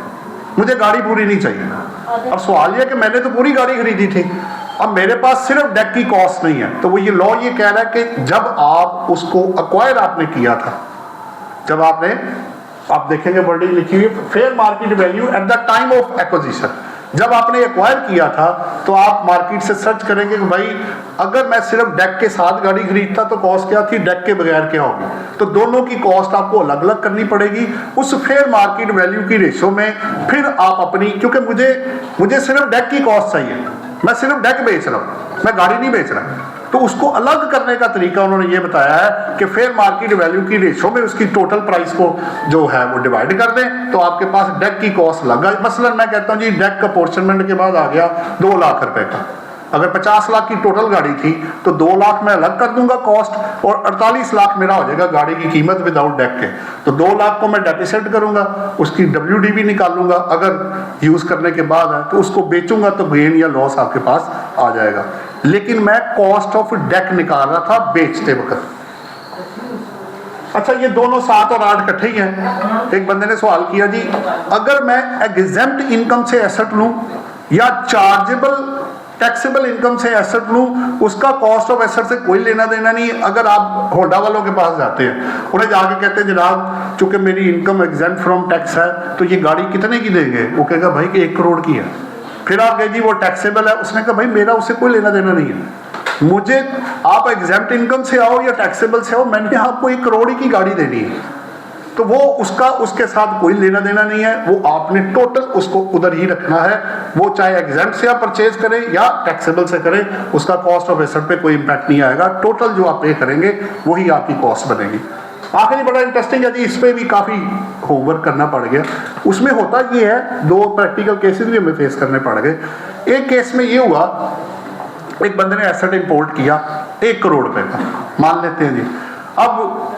[SPEAKER 5] मुझे गाड़ी पूरी नहीं चाहिए। अब सवाल ये कि मैंने तो पूरी गाड़ी खरीदी थी, अब मेरे पास सिर्फ डेक की कॉस्ट नहीं है, तो वो ये लॉ ये कह रहा है कि जब आप उसको अक्वायर आपने किया था, जब आपने, आप देखेंगे वर्डिंग लिखी हुई fair market value at the time of acquisition, जब आपने एक्वायर किया था तो आप मार्केट से सर्च करेंगे कि भाई अगर मैं सिर्फ डेक के साथ गाड़ी खरीदता तो कॉस्ट क्या थी, डेक के बगैर क्या होगी, तो दोनों की कॉस्ट आपको अलग अलग करनी पड़ेगी उस फेयर मार्केट वैल्यू की रेशो में। फिर आप अपनी, क्योंकि मुझे सिर्फ डेक की कॉस्ट चाहिए, मैं सिर्फ डेक बेच रहा हूं, मैं गाड़ी नहीं बेच रहा, तो उसको अलग करने का तरीका उन्होंने ये बताया है कि फेयर मार्केट वैल्यू की रेशो में उसकी टोटल प्राइस को जो है वो डिवाइड कर दें, तो आपके पास डेक की कॉस्ट लगा। मसलन मैं कहता हूँ जी डेक का पोर्शनमेंट के बाद आ गया 2 लाख रुपए का, अगर 50 लाख की टोटल गाड़ी थी तो 2 लाख मैं अलग कर दूंगा कॉस्ट, और 48 लाख मेरा हो जाएगा गाड़ी की कीमत विदाउट डेक के। तो 2 लाख को मैं डेप्रिसिएट करूंगा, उसकी WDV निकालूंगा, अगर यूज करने के बाद है तो उसको बेचूंगा तो गेन या लॉस आपके पास आ जाएगा। लेकिन मैं कॉस्ट ऑफ डेक निकाल रहा था बेचते वक्त। अच्छा, ये दोनों 7 और 8 इकट्ठे ही हैं। एक बंदे ने सवाल किया जी अगर मैं एग्जेम्प्ट इनकम से एसेट लूं या चार्जेबल टैक्सेबल इनकम से एसेट लूं, उसका कॉस्ट ऑफ एसेट से कोई लेना देना नहीं। अगर आप होंडा वालों के पास जाते हैं, उन्हें जाके कहते हैं जनाब चूंकि मेरी इनकम एग्जेम्प्ट फ्रॉम टैक्स है तो ये गाड़ी कितने की देंगे, वो कहेगा भाई कि 1 करोड़ की है। फिर आप कहे जी वो टैक्सेबल है, उसने कहा भाई मेरा उससे कोई लेना देना नहीं है, मुझे आप एग्जेम्प्ट इनकम से आओ या टैक्सेबल से आओ, मैंने आपको 1 करोड़ की गाड़ी देनी है। तो वो उसके साथ कोई लेना देना नहीं है, वो आपने टोटल उसको उधर ही रखना है, वो चाहे एग्जेम्प्ट से आप परचेज करें या टैक्सेबल से करें, उसका कॉस्ट ऑफ एसेट पे कोई इंपैक्ट नहीं आएगा। टोटल जो आप पे करेंगे वही आपकी कॉस्ट बनेगी। आखिरी बड़ा इंटरेस्टिंग है जी, इस पे भी काफी होमवर्क करना पड़ गया। उसमें होता ये है, 2 प्रैक्टिकल केसेस भी हमें फेस करने पड़ गए। एक केस में ये हुआ, एक बंदे ने एसेट इंपोर्ट किया 1 करोड़ रुपए का, मान लेते हैं जी। अब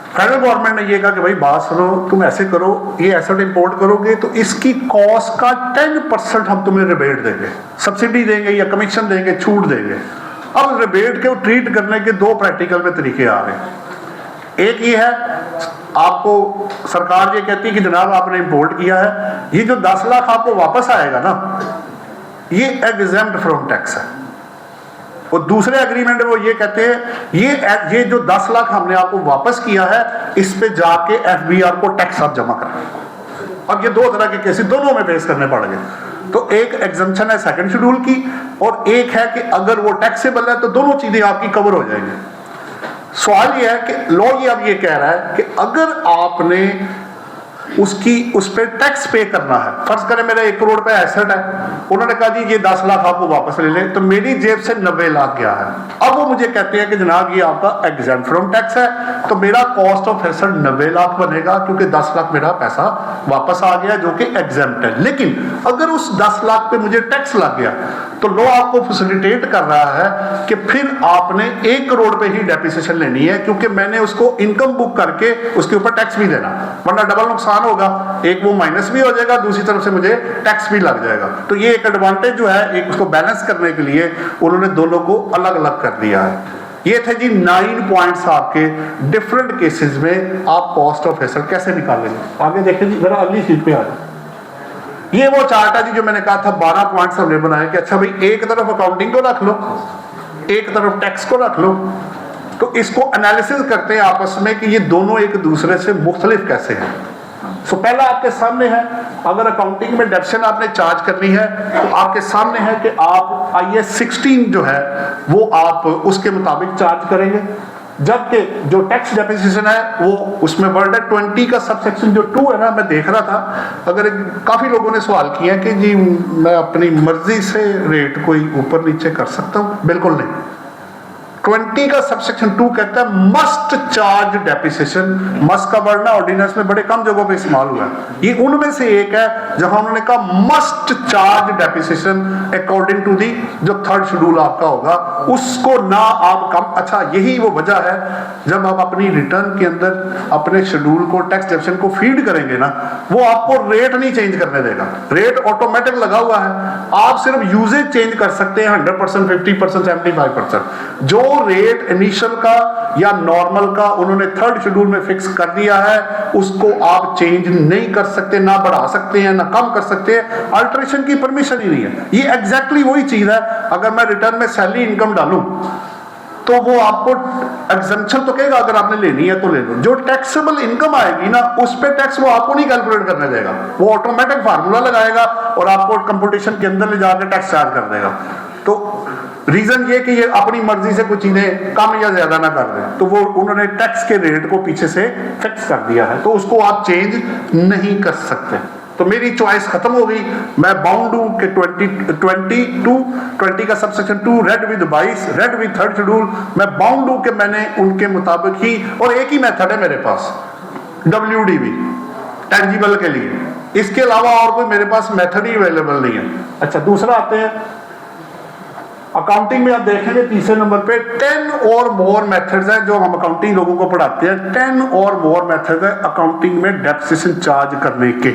[SPEAKER 5] फेडरल गवर्नमेंट ने ये कहा कि भाई बात सुनो, तुम ऐसे करो, ये एसेट इंपोर्ट करोगे तो इसकी कॉस्ट का 10% हम तुम्हें रिबेट देंगे, सब्सिडी देंगे या कमीशन देंगे, छूट देंगे। अब रिबेट के ट्रीट करने के दो प्रैक्टिकल में तरीके आ रहे हैं। एक ये है, आपको सरकार ये कहती है कि जनाब आपने इंपोर्ट किया है, ये जो 10 लाख आपको वापस आएगा ना, ये एग्जेम्प्ट फ्रॉम टैक्स है। और दूसरे एग्रीमेंट में वो ये कहते हैं ये जो 10 लाख हमने आपको वापस किया है, इस पे जाके एफबीआर को टैक्स आप जमा करें। अब ये दो तरह के केसेस दोनों में फेस करने पड़ गए। तो एक एग्जम्पशन है सेकंड शेड्यूल की, और एक है कि अगर वो टैक्सेबल है तो दोनों चीजें आपकी कवर हो जाएंगी। सवाल ये है कि लॉ ये अब ये कह रहा है कि अगर आपने उस पर टैक्स पे करना है, फर्ज करें मेरा 1 करोड़ रुपए एसेट है, उन्होंने कहा जी ये 10 लाख आपको वापस ले लें, तो मेरी जेब से 90 लाख गया है। अब वो मुझे कहते हैं कि जनाब ये आपका एग्जेम्प्ट फ्रॉम टैक्स है, तो मेरा कॉस्ट ऑफ एसेट 90 लाख बनेगा, क्योंकि 10 लाख मेरा पैसा वापस आ गया जो कि एग्जेम्प्ट है। लेकिन अगर उस 10 लाख पे मुझे टैक्स लग गया, तो लॉ आपको फैसिलिटेट कर रहा है कि फिर आपने 1 करोड़ पे ही डेप्रिसिएशन लेनी है, क्योंकि मैंने उसको इनकम बुक करके उसके ऊपर टैक्स भी देना, वरना डबल नुकसान होगा, एक वो माइनस भी हो जाएगा, दूसरी तरफ से मुझे टैक्स भी लग जाएगा। तो ये एक एडवांटेज जो है, एक उसको बैलेंस करने के लिए उन्होंने दोनों को अलग अलग कर दिया है। ये थे जी 9 पॉइंट्स आपके डिफरेंट केसेस में आप कॉस्ट ऑफ एसेट कैसे निकालेंगे। आगे देखें जी, जरा अगली सीट पे आ जाए। ये वो चार्ट है जी जो मैंने कहा था 12 पॉइंट्स हमने बनाए कि अच्छा भाई एक तरफ अकाउंटिंग को रख लो, एक तरफ टैक्स को रख लो, तो इसको एनालिसिस करते हैं आपस में कि ये दोनों एक दूसरे से मुख्तलिफ कैसे हैं। सो पहला आपके सामने है, अगर अकाउंटिंग में डेप्शन आपने चार्ज करनी है तो आपके सामने है कि आप IAS 16 जो है वो आप उसके मुताबिक चार्ज करेंगे, जबकि जो टैक्स डेप्रिसिएशन है वो उसमें वर्ड है 20 का सबसेक्शन जो 2 है ना, मैं देख रहा था, अगर काफी लोगों ने सवाल किया कि जी मैं अपनी मर्जी से रेट कोई ऊपर नीचे कर सकता हूँ, बिल्कुल नहीं। 20 का सबसेक्शन 2 कहता है मस्ट चार्ज डेप्रिसिएशन। मस्ट का वर्ड ना ऑर्डिनेंस में बड़े कम जगहों पे इस्तेमाल हुआ है, ये उनमें से एक है जहां उन्होंने कहा must charge depreciation according to the जो 3rd शेड्यूल आपका होगा, उसको ना आप कम। अच्छा, यही वो वजह है जब आप अपनी रिटर्न के अंदर अपने शेड्यूल को टैक्स डेप्शन को फीड करेंगे ना, वो आपको रेट नहीं चेंज करने देगा, रेट ऑटोमेटिक लगा हुआ है, आप सिर्फ यूजेज चेंज कर सकते हैं 100%, 50%, 75%। जो रेट इनिशियल का या नॉर्मल का उन्होंने 3rd शेड्यूल में फिक्स कर दिया है, उसको आप चेंज नहीं कर सकते, ना बढ़ा सकते हैं ना कम कर सकते हैं, अल्टरेशन की परमिशन ही नहीं है। ये एग्जैक्टली वही चीज है, अगर मैं रिटर्न में सैलरी इनकम डालूं तो वो आपको एग्जम्पशन तो कहेगा अगर आपने लेनी है तो ले लो, जो टैक्सेबल इनकम आएगी ना उस पे टैक्स वो आपको नहीं कैलकुलेट करने देगा, वो ऑटोमेटिक फार्मूला लगाएगा और आपको कंप्यूटेशन के अंदर ले जाकर टैक्स चार्ज कर देगा। तो रीजन ये कि ये अपनी मर्जी से कुछ चीजें कम या ज्यादा ना कर दें, तो वो उन्होंने टैक्स के रेट को पीछे से फिक्स कर दिया है, तो उसको आप चेंज नहीं कर सकते। तो मेरी चॉइस खत्म हो गई, मैं बाउंड हूं कि 20 का subsection 2 read with 22, read with 3rd schedule, मैं बाउंड हूं कि मैंने उनके मुताबिक ही, और एक ही मेथड है मेरे पास WDV टेंजिबल के लिए, इसके अलावा और कोई मेरे पास मेथड ही अवेलेबल नहीं है। अच्छा, दूसरा आते हैं अकाउंटिंग में, आप देखेंगे तीसरे नंबर पे 10 और मोर मेथड्स हैं जो हम अकाउंटिंग लोगों को पढ़ाते हैं। 10 और मोर मेथड्स है अकाउंटिंग में डेप्रिसिएशन चार्ज करने के,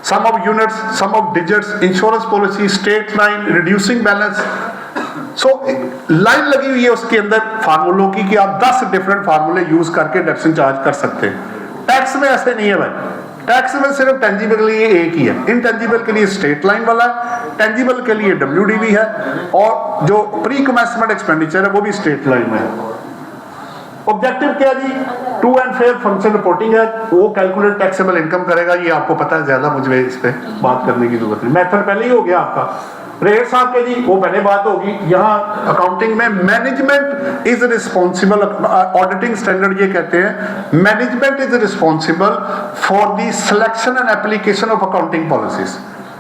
[SPEAKER 5] sum of units, sum of digits, insurance policy, straight line, reducing balance. So line लगी हुई है उसके अंदर फार्मूलों की कि आप 10 डिफरेंट फार्मूले यूज करके डेप्रिसिएशन चार्ज कर सकते हैं। टैक्स में ऐसे नहीं है भाई, टैक्स में सिर्फ टेंजिबल के लिए एक ही है, इनटेंजिबल के लिए स्टेट लाइन वाला है, टेंजिबल के लिए WDV है, और जो प्री कमेंसमेंट एक्सपेंडिचर है वो भी स्टेट लाइन में है। ऑब्जेक्टिव क्या जी, true and fair function reporting है, वो कैलकुलेट टैक्सेबल इनकम करेगा, ये आपको पता है, ज्यादा मुझे इस पे बात करने की जरूरत नहीं। मेथड पहले ही हो गया आपका, रेट्स आपके जी वो पहले बात होगी। यहाँ अकाउंटिंग में management is responsible, auditing standard ये कहते हैं management is responsible for the selection and application of accounting policies.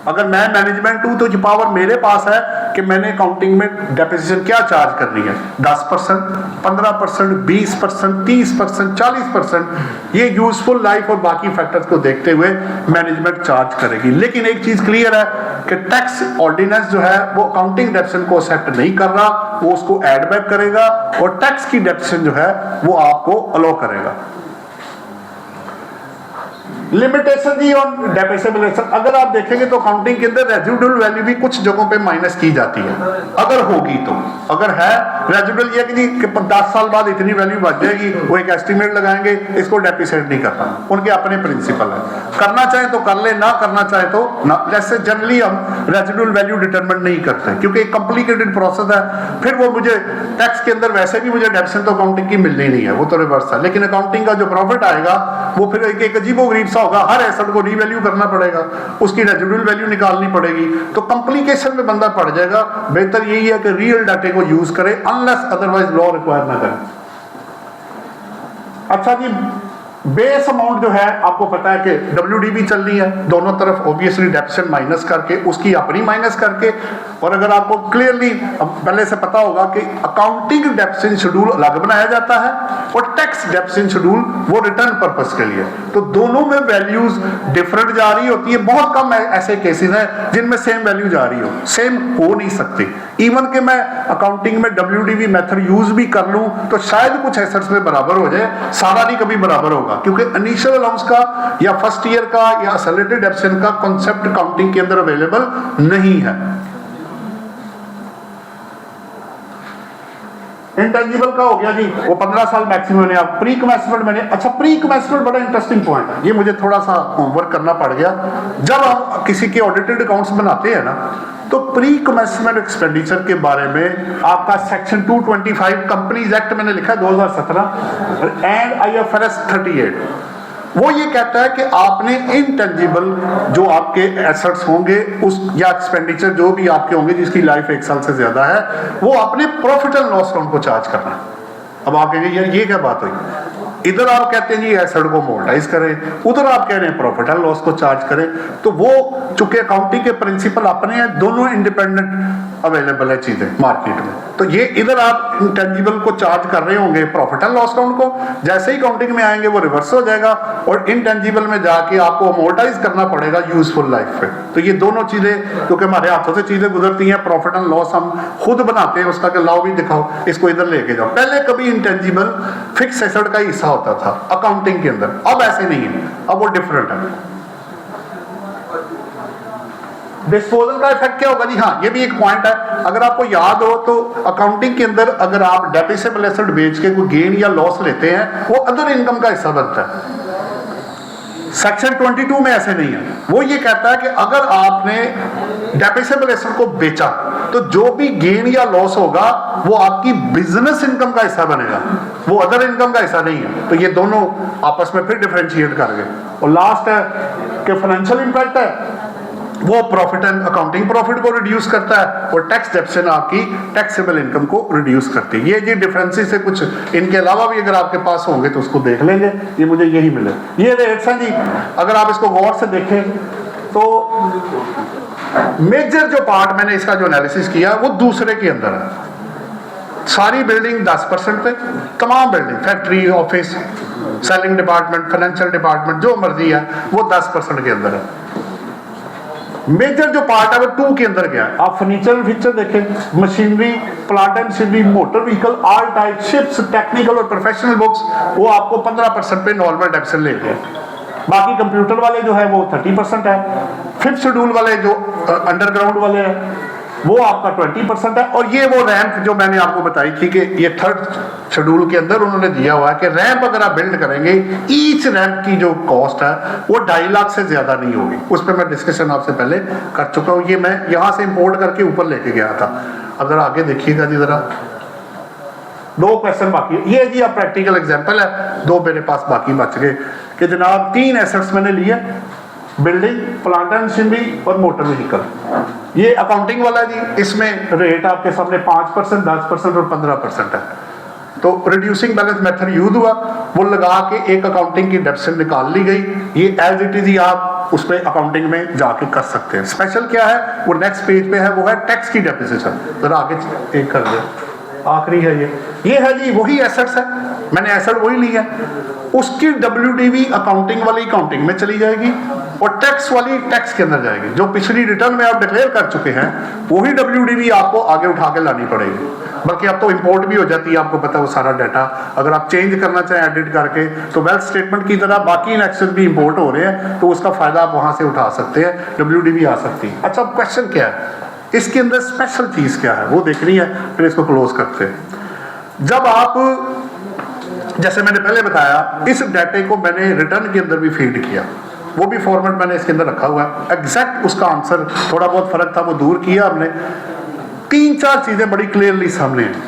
[SPEAKER 5] अगर मैं मैनेजमेंट हूं तो ये पावर मेरे पास है कि मैंने अकाउंटिंग में डेप्रिसिएशन क्या चार्ज करनी है, 10%, 15%, 20%, 30%, 40%। ये यूजफुल लाइफ और बाकी फैक्टर्स को देखते हुए मैनेजमेंट चार्ज करेगी। लेकिन एक चीज क्लियर है कि टैक्स ऑर्डिनेंस जो है वो अकाउंटिंग डेप्रिसिएशन को एक्सेप्ट नहीं कर रहा, वो उसको एड बैक करेगा और टैक्स की डेप्रिसिएशन जो है वो आपको अलाउ करेगा। Limitation G on depreciable asset, अगर आप देखेंगे तो अकाउंटिंग के अंदर रेजिडुअल वैल्यू भी कुछ जगहों पे माइनस की जाती है, अगर होगी तो। अगर है रेजिडुअल ये कि जी कि 10 साल बाद इतनी वैल्यू बढ़ जाएगी, वो एक एस्टिमेट लगाएंगे, इसको डेप्रिसिएट नहीं करना, उनके अपने प्रिंसिपल है। करना चाहे तो कर ले, ना करना चाहे तो ना। जैसे जनरली हम रेजिडुअल वैल्यू डिटरमिन नहीं करते क्योंकि एक कॉम्प्लिकेटेड प्रोसेस है, फिर वो मुझे टैक्स के अंदर वैसे भी मुझे डेप्रिसिएशन तो अकाउंटिंग की मिलनी नहीं है, वो तो रिवर्स है। लेकिन अकाउंटिंग का जो प्रॉफिट आएगा वो फिर एक अजीबोगरीब सा होगा, हर एसेट को रीवैल्यू करना पड़ेगा, उसकी रेजिडुअल वैल्यू निकालनी पड़ेगी, तो कॉम्प्लिकेशन में बंदा पड़ जाएगा। बेहतर यही है कि रियल डाटे को यूज करे, अनलेस अदरवाइज लॉ रिक्वायर ना करे। अच्छा जी, बेस अमाउंट जो है आपको पता है कि WDV चल रही है, दोनों तरफ ऑब्वियसली डेप्रिसिएशन माइनस करके, उसकी अपनी माइनस करके। और अगर आपको क्लियरली पहले से पता होगा कि अकाउंटिंग डेप्रिसिएशन शेड्यूल अलग बनाया जाता है और टैक्स डेप्रिसिएशन शेड्यूल वो रिटर्न पर्पस के लिए, तो दोनों में वैल्यूज डिफरेंट जा रही होती है। बहुत कम ऐसे केसेस हैं जिनमें सेम वैल्यू जा रही हो, सेम हो नहीं सकती। इवन कि मैं अकाउंटिंग में WDV मेथड यूज भी कर लूं तो शायद कुछ एसेट्स में बराबर हो जाए, सारा नहीं कभी बराबर होगा, क्योंकि इनिशियल अलाउंस का या फर्स्ट ईयर का या एक्सेलरेटेड डेप्रिसिएशन का कॉन्सेप्ट अकाउंटिंग के अंदर अवेलेबल नहीं है। इंटेंजिबल का हो गया जी, वो 15 साल मैक्सिमम मैंने आप प्री कमेंसमेंट मैंने। अच्छा, प्री कमेंसमेंट बड़ा इंटरेस्टिंग पॉइंट है, ये मुझे थोड़ा सा होमवर्क करना पड़ गया। जब हम किसी के ऑडिटेड अकाउंट्स बनाते हैं ना, तो प्री कमेंसमेंट एक्सपेंडिचर के बारे में आपका सेक्शन 225 कंपनीज एक्ट मैंने लिखा है 2017 एंड IFRS 38, वो ये कहता है कि आपने इनटेंजिबल जो आपके एसेट्स होंगे उस या एक्सपेंडिचर जो भी आपके होंगे जिसकी लाइफ 1 साल से ज्यादा है, वो अपने प्रॉफिट एंड लॉस अकाउंट को चार्ज करना है। अब आप कहेंगे यार ये क्या बात हुई, इधर आप कहते हैं जी एसेट को मोनेटाइज करें, उधर आप कह रहे हैं प्रॉफिट एंड लॉस को चार्ज करें। तो वो चूंकि अकाउंटिंग के प्रिंसिपल अपने हैं, दोनों इंडिपेंडेंट अवेलेबल है चीजें मार्केट में। तो ये इधर आप इंटेंजिबल को चार्ज कर रहे होंगे प्रॉफिट एंड लॉस अकाउंट को, जैसे ही अकाउंटिंग में आएंगे वो रिवर्स हो जाएगा और इंटेंजिबल में जाके आपको अमोर्टाइज करना पड़ेगा यूजफुल लाइफ पे। तो ये दोनों चीजें क्योंकि हमारे हाथों से चीजें गुजरती हैं, प्रॉफिट एंड लॉस हम खुद बनाते हैं, उसका कि लाओ भी दिखाओ, इसको इधर लेके जाओ। पहले कभी इंटेंजिबल फिक्स एसेट का हिस्सा होता था अकाउंटिंग के अंदर, अब ऐसे नहीं है, अब वो डिफरेंट है। डिस्पोजल का इफेक्ट क्या होगा जी? हाँ, ये भी एक पॉइंट है। अगर आपको याद हो तो अकाउंटिंग के अंदर अगर आप डेप्रिसिएबल एसेट बेच के कोई गेन या लॉस लेते हैं, वो अदर इनकम का हिस्सा बनता है। सेक्शन 22 में ऐसे नहीं है, वो ये कहता है कि अगर आपने डेप्रिसिएबल एसेट को बेचा तो जो भी गेन या लॉस होगा वो आपकी बिजनेस इनकम का हिस्सा बनेगा, वो अदर इनकम का हिस्सा नहीं है। तो ये दोनों आपस में फिर डिफरेंशिएट कर गए। और लास्ट है कि फाइनेंशियल इंपैक्ट है, वो प्रॉफिट एंड अकाउंटिंग प्रॉफिट को रिड्यूस करता है और टैक्स डेप्रिसिएशन आपकी टैक्सेबल इनकम को रिड्यूस करती है। ये डिफरेंसेस है कुछ, इनके अलावा भी अगर आपके पास होंगे तो उसको देख लेंगे, ये मुझे यही मिले। ये रेट्स हैं जी, अगर आप इसको गौर से देखें तो मेजर जो पार्ट मैंने इसका जो एनालिसिस किया वो दूसरे के अंदर है। सारी बिल्डिंग 10% पे, तमाम building factory, office, selling department, financial department, जो मर्जी है वो 10% के अंदर है। मेजर जो पार्ट है वो 2 के अंदर गया। आप फर्नीचर फीचर देखें, machinery, plant and machinery, motor vehicle, all type, ships, technical और प्रोफेशनल बुक्स, वो आपको 15% पे नॉर्मल डेप्रिसिएशन लेते हैं। बाकी कंप्यूटर वाले जो है वो 30% है। 5th शेड्यूल वाले जो अंडरग्राउंड वाले हैं वो आपका 20% है। और ये वो रैंप जो मैंने आपको बताई थी कि ये 3rd शेड्यूल के अंदर उन्होंने दिया हुआ है कि रैंप अगर आप बिल्ड करेंगे, ईच रैंप की जो कॉस्ट है वो 2.5 लाख से ज्यादा नहीं होगी। उस पर मैं डिस्कशन आपसे पहले कर चुका हूँ, ये मैं यहाँ से इंपोर्ट करके ऊपर लेके गया था। अब जरा आगे देखिएगा जी, जरा 2 क्वेश्चन बाकी है। ये जी आप प्रैक्टिकल एग्जाम्पल है, 2 मेरे पास बाकी बच गए कि जनाब 3 एसेट्स मैंने लिए, बिल्डिंग, प्लांट एंड मशीनरी और मोटर व्हीकल। ये अकाउंटिंग वाला जी, इसमें रेट आपके सामने 5%, 10% और 15% है। तो रिड्यूसिंग बैलेंस मेथड यूज हुआ, वो लगा के एक अकाउंटिंग की डेप्रिसिएशन निकाल ली गई। ये एज इट इज ही आप आप उस पर अकाउंटिंग में जाके कर सकते हैं। स्पेशल क्या है वो नेक्स्ट पेज पे है, वो है टैक्स की डेप्रिसिएशन। जरा आगे एक कर दे, आखिरी है ये है जी वही एसेट्स है, मैंने एसेट वही ली है, उसकी WDV अकाउंटिंग वाली अकाउंटिंग में चली जाएगी और टैक्स वाली टैक्स के अंदर जाएगी। जो पिछली रिटर्न में आप डिक्लेयर कर चुके हैं वही WDV आपको आगे उठा के लानी पड़ेगी, बल्कि अब तो इंपोर्ट भी हो जाती है, आपको पता है वो सारा डाटा अगर आप चेंज करना चाहें एडिट करके तो वेल्थ स्टेटमेंट की तरह बाकी इनएक्सेस भी इंपोर्ट हो रहे हैं, तो उसका फायदा आप वहां से उठा सकते हैं, WDV आ सकती है। अच्छा अब क्वेश्चन क्या है, इसके अंदर स्पेशल चीज क्या है वो देखनी है, फिर इसको क्लोज करते हैं। जब आप जैसे मैंने पहले बताया इस डाटे को मैंने रिटर्न के अंदर भी फीड किया, वो भी फॉर्मेट मैंने इसके अंदर रखा हुआ है, एग्जैक्ट उसका आंसर थोड़ा बहुत फर्क था वो दूर किया हमने। 3-4 चीजें बड़ी क्लियरली सामने हैं।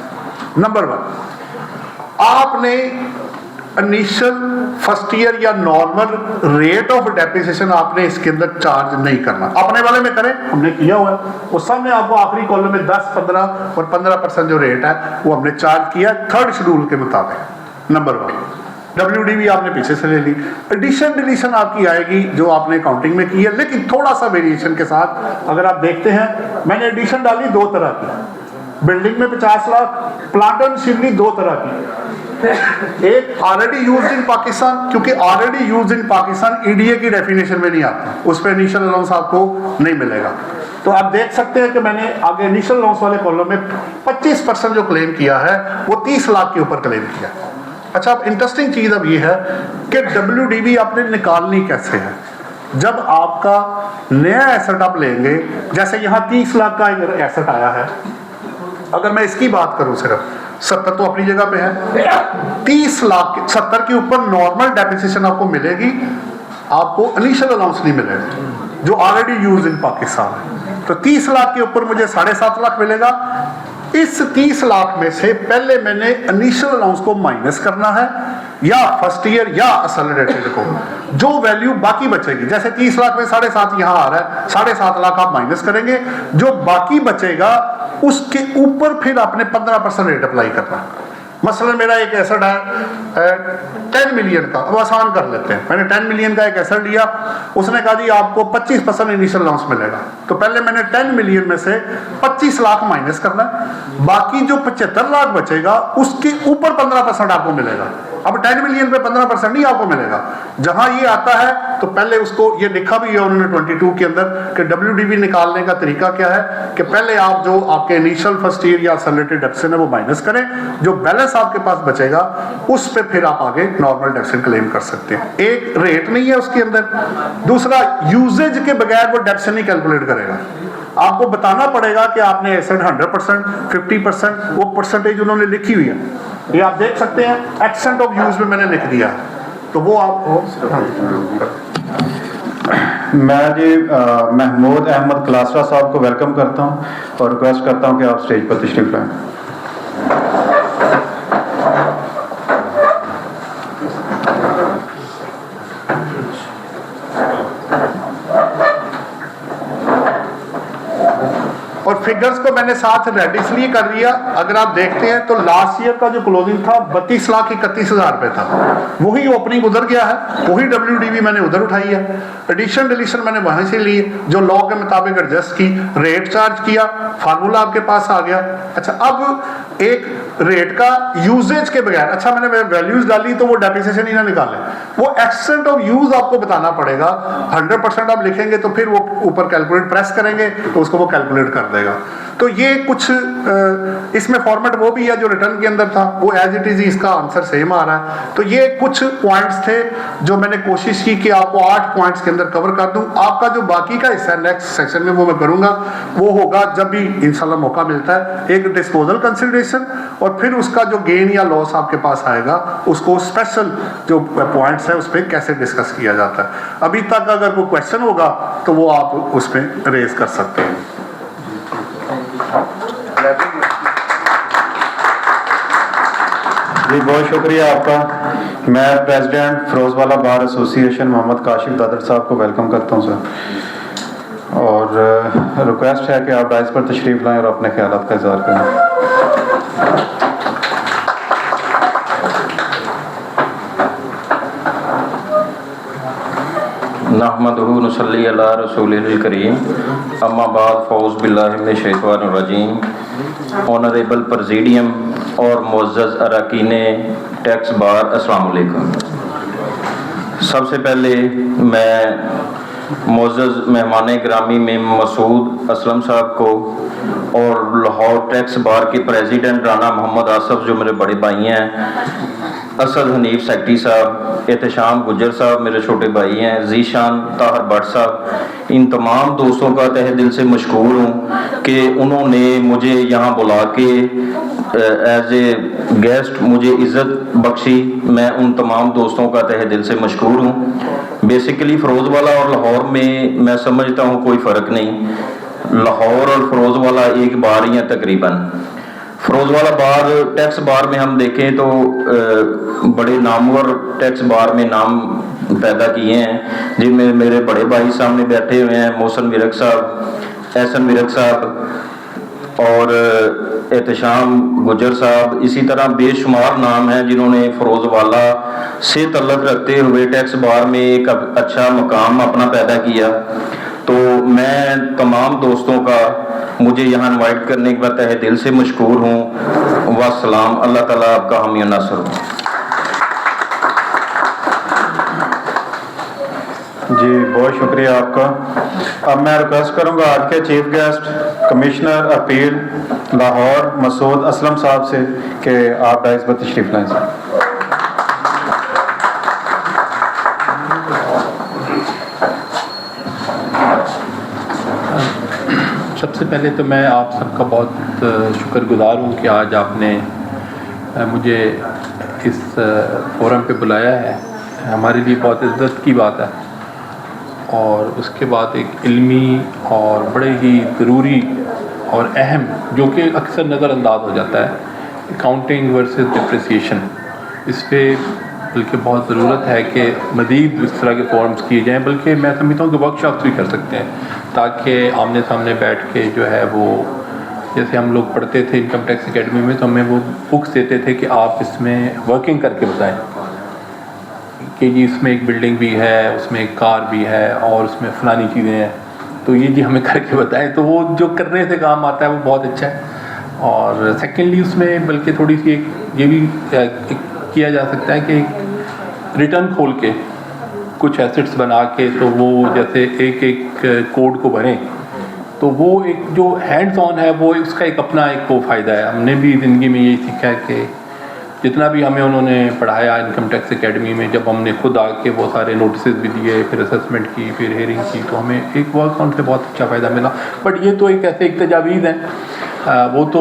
[SPEAKER 5] नंबर 1, आपने इनिशियल फर्स्ट ईयर या नॉर्मल रेट ऑफ डेप्रिसिएशन आपने इसके अंदर चार्ज नहीं करना, अपने वाले में करें, हमने किया हुआ है, उस सामने आपको आखिरी कॉलम में 10, 15 और 15% जो रेट है वो हमने चार्ज किया 3rd शेड्यूल के मुताबिक। नंबर 1 WDV आपने पीछे से ले ली, एडिशन डिलीशन आपकी आएगी जो आपने अकाउंटिंग में की है, लेकिन थोड़ा सा वेरिएशन के साथ। अगर आप देखते हैं मैंने एडिशन डाली 2 तरह की, बिल्डिंग में 50 लाख, प्लांट एंड मशीनरी 2 तरह की, एक ऑलरेडी यूज्ड इन पाकिस्तान, क्योंकि already used in Pakistan EDA की डेफिनेशन में नहीं आता, उस पर इनिशियल अलाउंस आपको नहीं मिलेगा। तो आप देख सकते हैं कि मैंने आगे इनिशियल अलाउंस वाले कॉलम में 25% जो क्लेम किया है वो 30 लाख के ऊपर क्लेम किया। अच्छा अब इंटरेस्टिंग चीज अब ये है कि WDV आपने निकालनी कैसे है। जब आपका नया एसेट आप लेंगे, जैसे यहाँ 30 लाख का एसेट आया है, अगर मैं इसकी बात करूं सिर्फ 70 तो अपनी जगह पे है, 30 लाख 70 के ऊपर नॉर्मल डेप्रिसिएशन आपको मिलेगी, आपको इनिशियल अलाउंस नहीं मिलेगा जो ऑलरेडी यूज इन पाकिस्तान है। तो 30 लाख के ऊपर मुझे 7.5 लाख मिलेगा। इस 30 लाख में से पहले मैंने इनिशियल अलाउंस को माइनस करना है या फर्स्ट ईयर या असलरेटेड को, जो वैल्यू बाकी बचेगी, जैसे 30 लाख में 7.5 यहाँ आ रहा है, 7.5 लाख आप माइनस करेंगे, जो बाकी बचेगा उसके ऊपर फिर आपने 15% रेट अप्लाई करना है। मसलन मेरा एक एसेट है 10 मिलियन का, अब आसान कर लेते हैं, मैंने 10 मिलियन का एक एसेट लिया, उसने कहा जी आपको 25% इनिशियल अलाउंस मिलेगा, तो पहले मैंने 10 मिलियन में से 25 लाख माइनस करना है, बाकी जो 75 लाख बचेगा उसके ऊपर 15% आपको मिलेगा। अब 10 मिलियन पे 15% नहीं आपको मिलेगा। जहां ये आता है तो पहले उसको ये लिखा भी है उन्होंने 22 के अंदर कि WDV निकालने का तरीका क्या है कि पहले आप जो आपके इनिशियल फर्स्ट ईयर या असलरेटेड डेप्रिसिएशन है वो माइनस करें, जो बैलेंस आपके पास बचेगा उस पे फिर आप आगे नॉर्मल डेप्रिसिएशन क्लेम कर सकते हैं। एक रेट नहीं है उसके अंदर, दूसरा यूजेज के बगैर वो डेप्रिसिएशन नहीं कैलकुलेट करेगा। आपको बताना पड़ेगा कि आपने एसेट 100%, 50%, वो परसेंटेज उन्होंने लिखी हुई है, ये आप देख सकते हैं, एक्सेंट ऑफ यूज में मैंने लिख दिया, तो वो आपको।
[SPEAKER 1] मैं जी महमूद अहमद क्लासरा साहब को वेलकम करता हूं और रिक्वेस्ट करता हूं कि आप स्टेज पर तशरीफ लाएं।
[SPEAKER 5] और फिगर्स को मैंने साथ रेड इसलिए कर दिया, अगर आप देखते हैं तो लास्ट ईयर का जो क्लोजिंग था 32,31,000 रुपए था, वही ओपनिंग उधर गया है, वही WDV मैंने उधर उठाई है, एडिशन डिलीशन मैंने वहीं से ली, जो लॉ के मुताबिक एडजस्ट की, रेट चार्ज किया, फार्मूला आपके पास आ गया। अच्छा अब एक रेट का यूजेज के बगैर, अच्छा मैंने वैल्यूज डाली तो वो डेप्रिसिएशन ही ना निकाले, वो एक्सटेंट ऑफ यूज आपको बताना पड़ेगा। 100% आप लिखेंगे तो फिर वो ऊपर कैलकुलेट प्रेस करेंगे तो उसको वो कैलकुलेट कर देगा। तो ये कुछ इसमें फॉर्मेट वो भी है जो रिटर्न के अंदर था, वो एज इट इज इसका आंसर सेम आ रहा है। तो ये कुछ पॉइंट्स थे जो मैंने कोशिश की कि आपको 8 पॉइंट्स के अंदर कवर कर दूं। आपका जो बाकी का हिस्सा नेक्स्ट सेक्शन में वो मैं करूंगा, वो होगा जब भी इंशाल्लाह मौका मिलता है, एक डिस्पोजल कंसिडरेशन और फिर उसका जो गेन या लॉस आपके पास आएगा उसको स्पेशल जो पॉइंट्स है उस पर कैसे डिस्कस किया जाता है। अभी तक अगर कोई क्वेश्चन होगा तो वो आप उस पर रेज कर सकते हैं।
[SPEAKER 1] जी बहुत शुक्रिया आपका। मैं president Ferozewala bar association Mohammad Kashif Dadar साहब को वेलकम करता हूं सर, और रिक्वेस्ट है कि आप डाइस पर तशरीफ लाएं और अपने ख्यालात का इज़हार करें।
[SPEAKER 7] नहमदुहु नुसल्ली अला रसूलिल करीम अम्मा बाद फ़ौज़ बिल्लाहि मिनश शैतानिर रजीम। ऑनरेबल प्रेसिडियम और मुअज़्ज़ज़ अरकान टैक्स बार, अस्सलाम वालेकुम। सबसे पहले मैं मुअज़्ज़ज़ मेहमान गिरामी में मसूद असलम साहब को और लाहौर टैक्स बार के प्रेसिडेंट राना मोहम्मद आसफ जो मेरे बड़े भाई हैं, असद हनीफ सेक्रेटरी साहब, एहतशाम गुज्जर साहब मेरे छोटे भाई हैं, जीशान ताहर भट्ट साहब, इन तमाम दोस्तों का तहे दिल से मशकूर हूँ कि उन्होंने मुझे यहाँ बुला के एज ए गेस्ट मुझे इज़्ज़त बख्शी। मैं उन तमाम दोस्तों का तहे दिल से मशकूर हूँ। बेसिकली फ़रोज़वाला और लाहौर में मैं समझता हूँ कोई फ़र्क नहीं। लाहौर और फ़रोज़वाला एक बार ही हैं तकरीबन। फ़रोज़वाला बार टैक्स बार में हम देखें तो बड़े नामवर टैक्स बार में नाम पैदा किए हैं, जिनमें मेरे बड़े भाई सामने बैठे हुए हैं, मोहसिन विरक साहब, एहसन विरक साहब और एहतशाम गुज्जर साहब। इसी तरह बेशुमार नाम हैं जिन्होंने फ़रोज़वाला से तल्लुक़ रखते हुए टैक्स बार में एक अच्छा मकाम अपना पैदा किया। तो मैं तमाम दोस्तों का मुझे यहाँ इनवाइट करने के बाद तहे दिल से मशकूर हूँ। वस्सलाम। अल्लाह ताला आपका हामी और नासर हो।
[SPEAKER 1] जी बहुत शुक्रिया आपका। अब मैं रिक्वेस्ट करूंगा आज के chief guest commissioner appeal Lahore Masood Aslam साहब से कि आप डाइस पर तशरीफ लाएं।
[SPEAKER 8] सबसे पहले तो मैं आप सबका बहुत शुक्रगुज़ार हूँ कि आज आपने मुझे इस फोरम पे बुलाया है। हमारे लिए बहुत इज़्ज़त की बात है और उसके बाद एक इल्मी और बड़े ही ज़रूरी और अहम, जो कि अक्सर नज़रअंदाज हो जाता है, अकाउंटिंग वर्सेस डिप्रिसिएशन, इस पर बल्कि बहुत ज़रूरत है कि मज़ीद इस तरह के फॉर्म्स किए जाएँ। बल्कि मैं समझता हूँ कि वर्कशॉप्स भी कर सकते हैं ताकि आमने सामने बैठ के जो है वो, जैसे हम लोग पढ़ते थे इनकम टैक्स एकेडमी में, तो हमें वो बुक्स देते थे कि आप इसमें वर्किंग करके बताएं कि जी इसमें एक बिल्डिंग भी है, उसमें एक कार भी है और उसमें फ़लानी चीज़ें हैं, तो ये जी हमें करके बताएं। तो वो जो करने से काम आता है वो बहुत अच्छा है। और सेकेंडली उसमें बल्कि थोड़ी सी एक ये भी किया जा सकता है कि एक रिटर्न खोल के कुछ एसेट्स बना के, तो वो जैसे एक एक कोड को भरें, तो वो एक जो हैंड्स ऑन है वो उसका एक अपना एक वो फ़ायदा है। हमने भी ज़िंदगी में यही सीखा है कि जितना भी हमें उन्होंने पढ़ाया इनकम टैक्स एकेडमी में, जब हमने खुद आके वो सारे नोटिस भी दिए, फिर असेसमेंट की, फिर हेयरिंग की, तो हमें एक वर्क ऑन से बहुत अच्छा फ़ायदा मिला। बट ये तो एक ऐसे एक तजावीज़ हैं, वो तो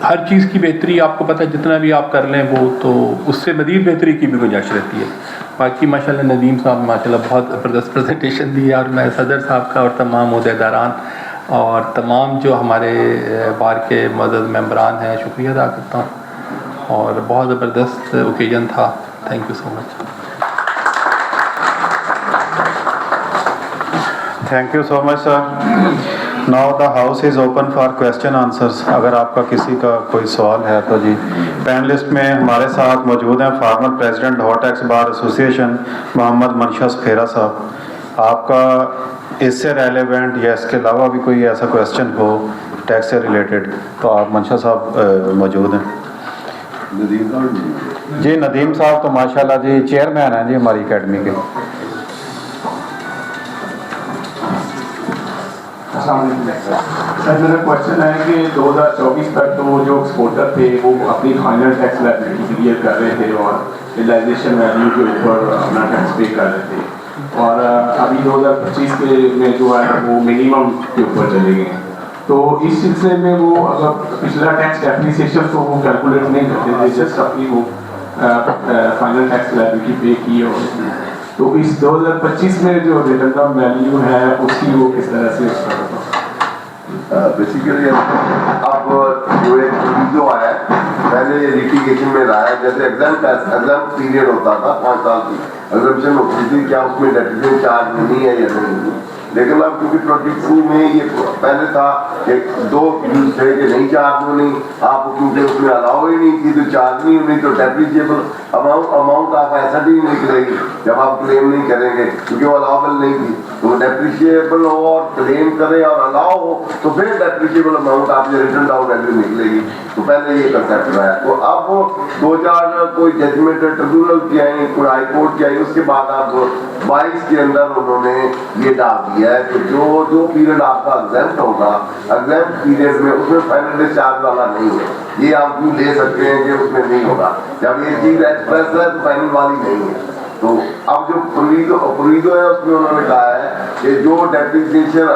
[SPEAKER 8] हर चीज़ की बेहतरी आपको पता है, जितना भी आप कर लें वो तो उससे मज़ीद बेहतरी की भी गुंजाइश रहती है। बाकी माशाल्लाह नदीम साहब माशाल्लाह बहुत ज़बरदस्त प्रेजेंटेशन दी है और मैं सदर साहब का और तमाम ओहदेदारान और तमाम जो हमारे बार के मदद मेंबरान हैं शुक्रिया अदा करता हूँ। और बहुत ज़बरदस्त ओकेजन था। Thank you so much.
[SPEAKER 1] Thank you so much sir. Now the house is open for question answers. अगर आपका किसी का कोई सवाल है तो जी। पैनलिस्ट में हमारे साथ मौजूद हैं former president Lahore tax bar association Muhammad Mansha Safera साहब। आपका इससे रेलेवेंट या इसके अलावा भी कोई ऐसा क्वेश्चन हो टैक्स से रिलेटेड तो आप मनशा साहब मौजूद हैं। जी नदीम साहब तो माशाल्लाह जी चेयरमैन हैं जी हमारी एकेडमी के।
[SPEAKER 9] सर मेरा क्वेश्चन है कि 2024 तक तो जो एक्सपोर्टर थे वो अपनी फाइनल टैक्स लायबिलिटी क्लियर कर रहे थे और रियलाइजेशन वैल्यू के ऊपर अपना टैक्स पे कर रहे थे, और अभी 2025 के में जो है वो मिनिमम के ऊपर चले गए हैं। तो इस सिलसिले में वो अगर पिछला टैक्स डेप्रिसिएशन तो वो कैलकुलेट नहीं करते थे, जस्ट अपनी वो फाइनल टैक्स लायबिलिटी पे की। और तो इस 2025 में जो रिटर्न वैल्यू है उसकी वो किस तरह से
[SPEAKER 6] बेसिकली अब जो एक जो आया पहले लिटिगेशन में रहा है, जैसे एग्जाम पीरियड होता था 5 साल की एग्जाम्पशन होती थी, क्या उसमें डेप्रिसिएशन चार्ज नहीं है या नहीं। लेकिन अब क्योंकि 22 में ये पहले था कि 2 यूज थे कि नहीं चार्ज होनी, आप क्योंकि उसमें अलाउ ही नहीं थी तो चार्ज नहीं होनी, तो डेप्रिशिएबल अमाउंट आप ऐसा भी नहीं निकलेगी जब आप क्लेम नहीं करेंगे क्योंकि वो अलाउबल नहीं थी। तो डेप्रिशिएबल हो और क्लेम करें और अलाउ हो तो फिर डेप्रिशिएबल अमाउंट आपने रिटर्न डाउन वैल्यू निकलेगी। तो पहले ये कंसेप्ट रहा है। तो अब वो 2-4 कोई जजमेंट ट्रिब्यूनल की आई, कोई हाई कोर्ट की आई, उसके बाद आप 22 के अंदर उन्होंने ये डाल दिया है कि जो पीरियड आपका एग्जाम्प्ट होगा, एग्जाम्प्ट पीरियड में उसमें फाइनल डिस्चार्ज वाला नहीं है। ये आप क्यों ले सकते हैं कि उसमें नहीं होगा, जब ये चीज एक्सप्रेस है तो फाइनल वाली नहीं है। तो अब जो प्रोविजो है उसमें उन्होंने कहा है कि जो डेप्रिसिएशन